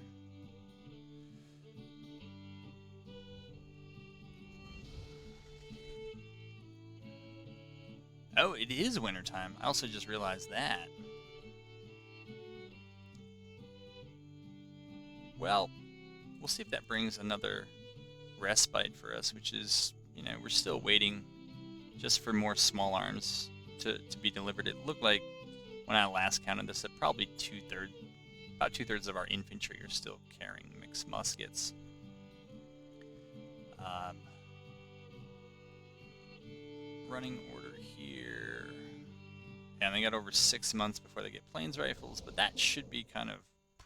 Oh, it is wintertime. I also just realized that. Well, we'll see if that brings another respite for us, which is, you know, we're still waiting just for more small arms to be delivered. It looked like, when I last counted this, that probably about two-thirds of our infantry are still carrying mixed muskets. Running order here. And they got over 6 months before they get plains rifles, but that should be kind of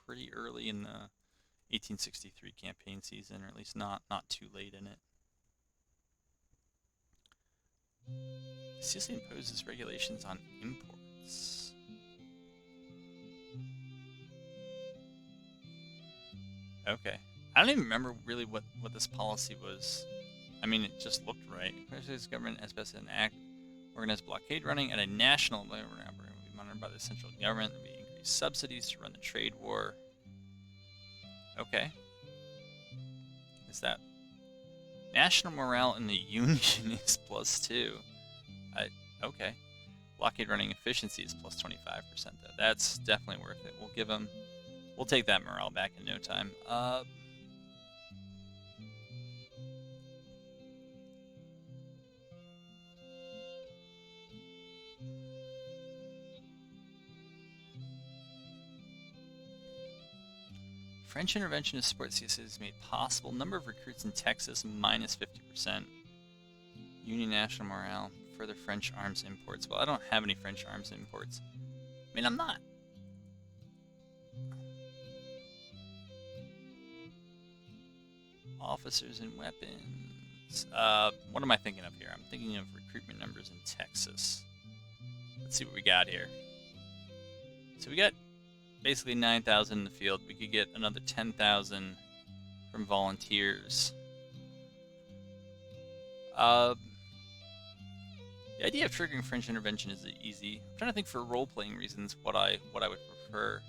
pretty early in the 1863 campaign season, or at least not too late in it. Sicily imposes regulations on imports. Okay. I don't even remember really what this policy was. I mean, it just looked right. The government has passed an act organized blockade running at a national level. Will be monitored by the central government. There will be increased subsidies to run the trade war. Okay. Is that national morale in the Union is +2? Okay. Blockade running efficiency is +25%, though. That's definitely worth it. We'll give them... We'll take that morale back in no time. French intervention to support CSA is made possible. Number of recruits in Texas, -50%. Union national morale. Further French arms imports. Well, I don't have any French arms imports. I mean, I'm not. Officers and weapons. What am I thinking of here? I'm thinking of recruitment numbers in Texas. Let's see what we got here. So we got basically 9,000 in the field. We could get another 10,000 from volunteers. The idea of triggering French intervention is easy. I'm trying to think for role-playing reasons what I would prefer.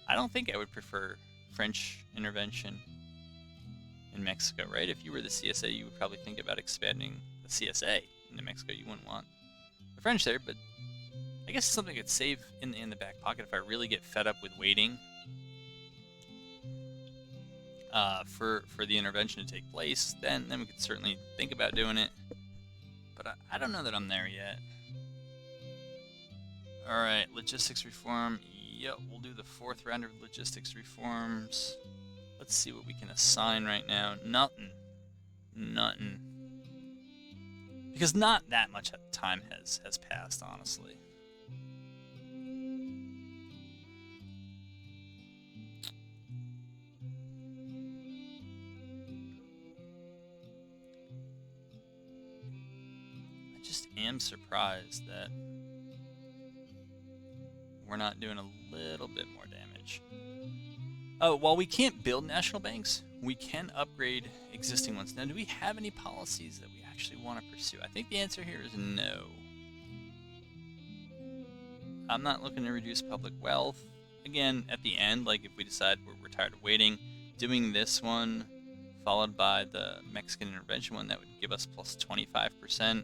I don't think I would prefer French intervention in Mexico, right? If you were the CSA, you would probably think about expanding the CSA into Mexico. You wouldn't want the French there, but I guess it's something I could save in the back pocket if I really get fed up with waiting for the intervention to take place. Then we could certainly think about doing it. But I don't know that I'm there yet. Alright, logistics reform. Yep, we'll do the 4th round of logistics reforms. Let's see what we can assign right now. Nothing. Nothing. Because not that much time has passed, honestly. I just am surprised that we're not doing a little bit more damage. Oh, while we can't build national banks, we can upgrade existing ones. Now, do we have any policies that we actually want to pursue? I think the answer here is no. I'm not looking to reduce public wealth. Again, at the end, like if we decide we're tired of waiting, doing this one followed by the Mexican intervention one, that would give us plus 25%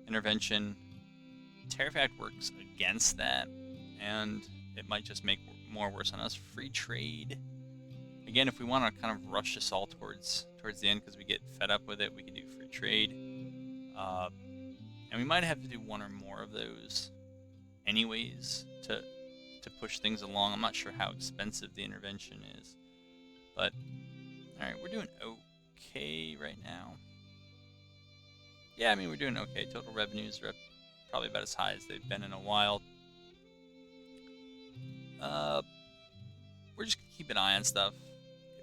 intervention. Tariff Act works against that, and it might just make more worse on us. Free trade. Again, if we want to kind of rush this all towards the end because we get fed up with it, we can do free trade. And we might have to do one or more of those anyways to push things along. I'm not sure how expensive the intervention is. But, alright, we're doing okay right now. Yeah, I mean, we're doing okay. Total revenues are probably about as high as they've been in a while. We're just going to keep an eye on stuff.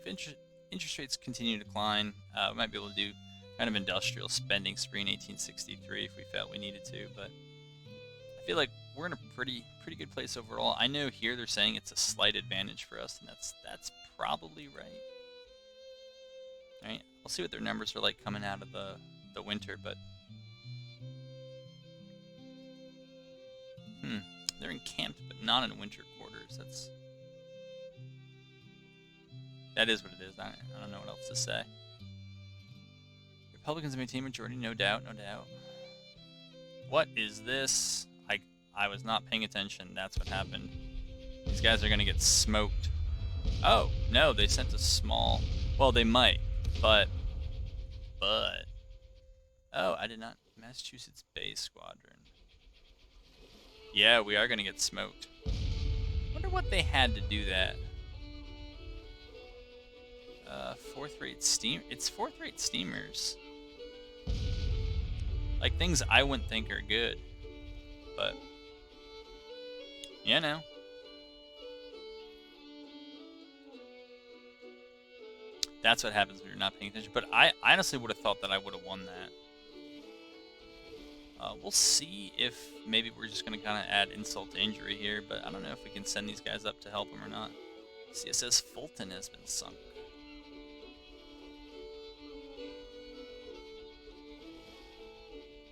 If interest rates continue to decline, we might be able to do kind of industrial spending spree in 1863 if we felt we needed to, but I feel like we're in a pretty good place overall. I know here they're saying it's a slight advantage for us, and that's probably right. Alright, we'll see what their numbers are like coming out of the winter, but they're encamped but not in winter quarters. That is what it is. I don't know what else to say. Republicans maintain majority, no doubt, no doubt. What is this? I was not paying attention. That's what happened. These guys are going to get smoked. Oh, no, they sent a small... Well, they might, but... Oh, I did not... Massachusetts Bay Squadron. Yeah, we are going to get smoked. Wonder what they had to do that. Fourth-rate steam... It's fourth-rate steamers. Like, things I wouldn't think are good. But... Yeah, no. That's what happens when you're not paying attention. But I honestly would have thought that I would have won that. We'll see if maybe we're just going to kind of add insult to injury here. But I don't know if we can send these guys up to help them or not. CSS Fulton has been sunk.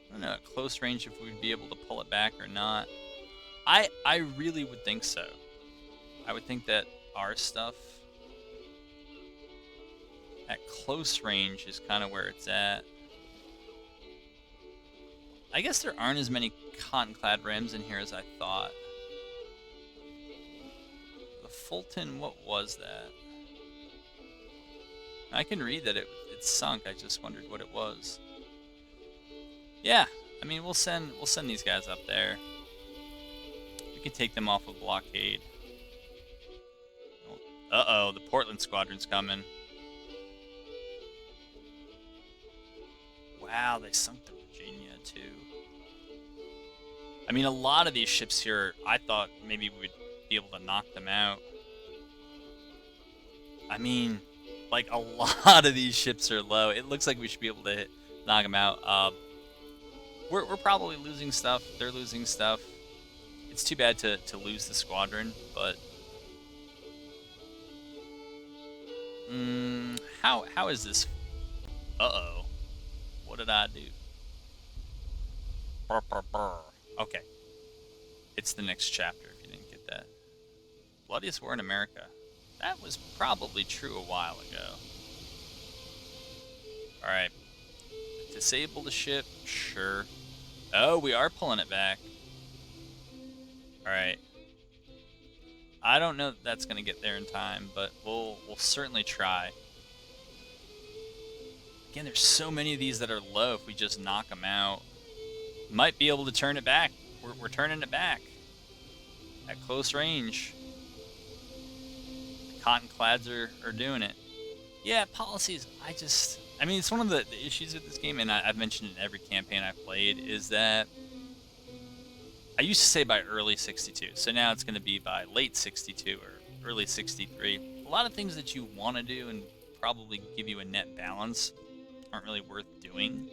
I don't know at close range if we'd be able to pull it back or not. I really would think so. I would think that our stuff at close range is kind of where it's at. I guess there aren't as many Cotton Clad Rams in here as I thought. The Fulton, what was that? I can read that it sunk. I just wondered what it was. Yeah, I mean we'll send these guys up there. We can take them off of blockade. Uh-oh, the Portland squadron's coming. Wow, they sunk the Virginia too. I mean, a lot of these ships here, I thought maybe we'd be able to knock them out. I mean, like a lot of these ships are low. It looks like we should be able to knock them out. We're probably losing stuff. They're losing stuff. It's too bad to lose the squadron, but how is this? Uh-oh. What did I do? Brr, brr, brr. Okay. It's the next chapter if you didn't get that. Bloodiest war in America. That was probably true a while ago. Alright. Disable the ship? Sure. Oh, we are pulling it back. Alright. I don't know that that's going to get there in time, but we'll certainly try. Again, there's so many of these that are low. If we just knock them out, might be able to turn it back. We're turning it back at close range. The Cotton Clads are doing it. Yeah, policies. I mean, it's one of the issues with this game, and I've mentioned in every campaign I've played, is that I used to say by early 62, so now it's going to be by late 62 or early 63. A lot of things that you want to do and probably give you a net balance aren't really worth doing.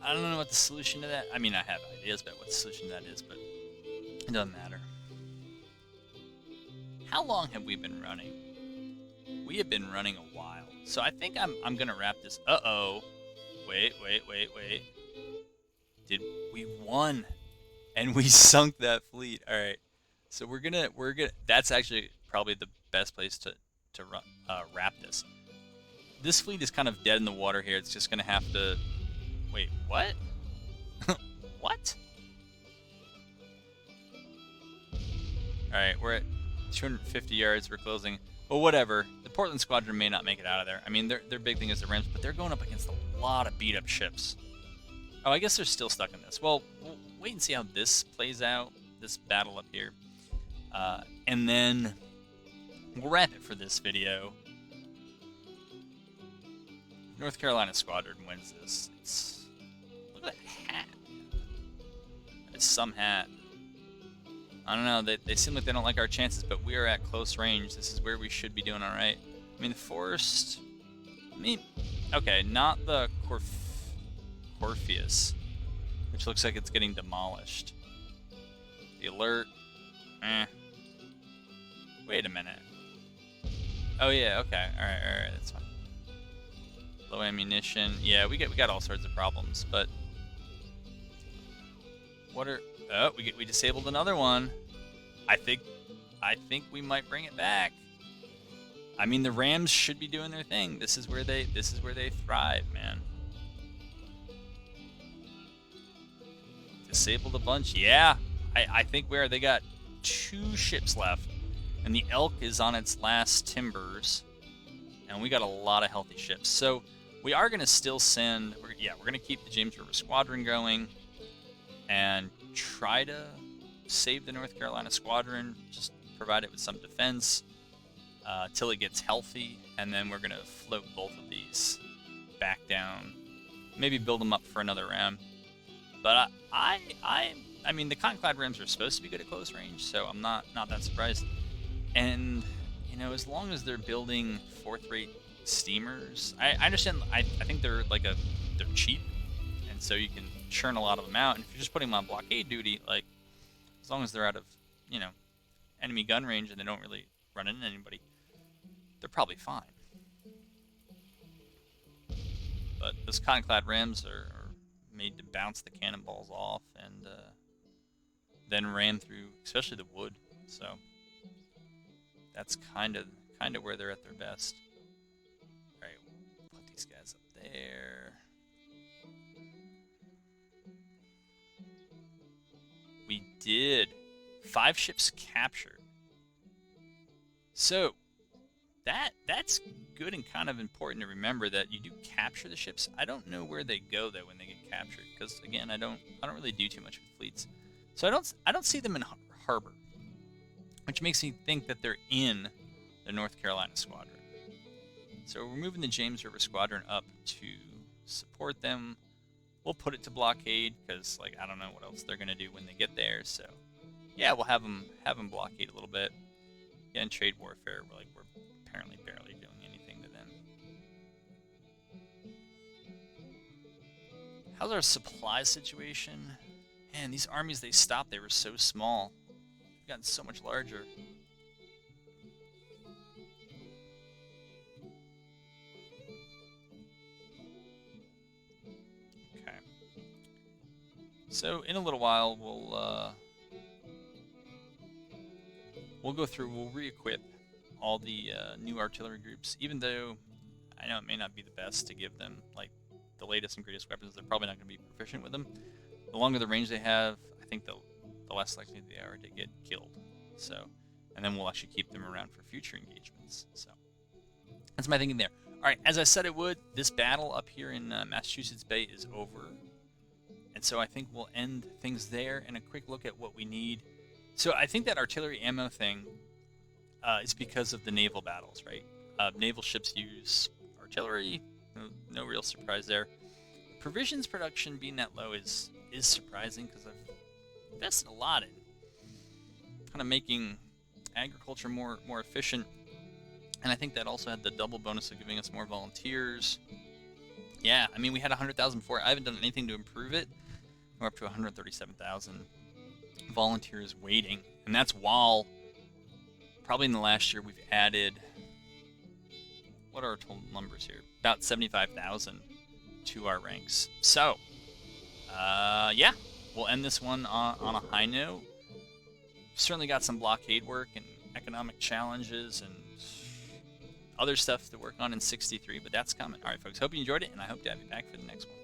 I don't know what the solution to that. I mean, I have ideas about what the solution to that is, but it doesn't matter. How long have we been running? We have been running a while, so I think I'm gonna wrap this. Uh-oh. Wait. We won, and we sunk that fleet. All right, so we're gonna. That's actually probably the best place to wrap this. This fleet is kind of dead in the water here. It's just gonna have to. Wait, what? What? All right, we're at 250 yards. We're closing. Well, whatever. The Portland Squadron may not make it out of there. I mean, their big thing is the Rams, but they're going up against a lot of beat-up ships. Oh, I guess they're still stuck in this. Well, we'll wait and see how this plays out, this battle up here. And then we'll wrap it for this video. North Carolina Squadron wins this. Look at that hat. It's some hat. I don't know, they seem like they don't like our chances, but we are at close range. This is where we should be doing all right. I mean, the forest... okay, not the Corpheus, which looks like it's getting demolished. The alert... Wait a minute. Oh yeah, okay, alright, that's fine. Low ammunition. Yeah, we got all sorts of problems, but... What are... Oh, we disabled another one. I think we might bring it back. I mean, the Rams should be doing their thing. This is where they thrive, man. Disabled a bunch. Yeah, I think they got 2 ships left, and the Elk is on its last timbers, and we got a lot of healthy ships. So we are gonna still send. We're gonna keep the James River Squadron going, and try to save the North Carolina Squadron, just provide it with some defense till it gets healthy, and then we're gonna float both of these back down, maybe build them up for another round. But I mean, the Cotton Clad Rams are supposed to be good at close range, so I'm not that surprised. And you know, as long as they're building 4th-rate steamers, I understand. I think they're cheap, and so you can churn a lot of them out. And if you're just putting them on blockade duty, like, as long as they're out of, you know, enemy gun range and they don't really run into anybody, they're probably fine. But those Cotton Clad Rams are made to bounce the cannonballs off and then ram through, especially the wood. So that's kind of where they're at their best. All right, we'll put these guys up there. We did 5 ships captured. So that's good and kind of important to remember that you do capture the ships. I don't know where they go though when they get captured, because again, I don't really do too much with fleets. So I don't see them in harbor, which makes me think that they're in the North Carolina Squadron. So we're moving the James River Squadron up to support them. We'll put it to blockade because, like, I don't know what else they're gonna do when they get there. So, yeah, we'll have them blockade a little bit. Again, trade warfare. We're apparently barely doing anything to them. How's our supply situation? Man, these armies they stopped. They were so small. They've gotten so much larger. So in a little while, we'll go through. We'll re-equip all the new artillery groups. Even though I know it may not be the best to give them like the latest and greatest weapons, they're probably not going to be proficient with them. The longer the range they have, I think the less likely they are to get killed. So, and then we'll actually keep them around for future engagements. So that's my thinking there. All right, as I said it would, this battle up here in Massachusetts Bay is over. And so I think we'll end things there and a quick look at what we need. So I think that artillery ammo thing is because of the naval battles, right? Naval ships use artillery. No real surprise there. Provisions production being that low is surprising because I've invested a lot in kind of making agriculture more efficient, and I think that also had the double bonus of giving us more volunteers. Yeah, I mean, we had 100,000 before. I haven't done anything to improve it. We're up to 137,000 volunteers waiting, and that's while probably in the last year we've added, what are our total numbers here? About 75,000 to our ranks. So, yeah, we'll end this one on a high note. Certainly got some blockade work and economic challenges and other stuff to work on in 63, but that's coming. All right, folks, hope you enjoyed it, and I hope to have you back for the next one.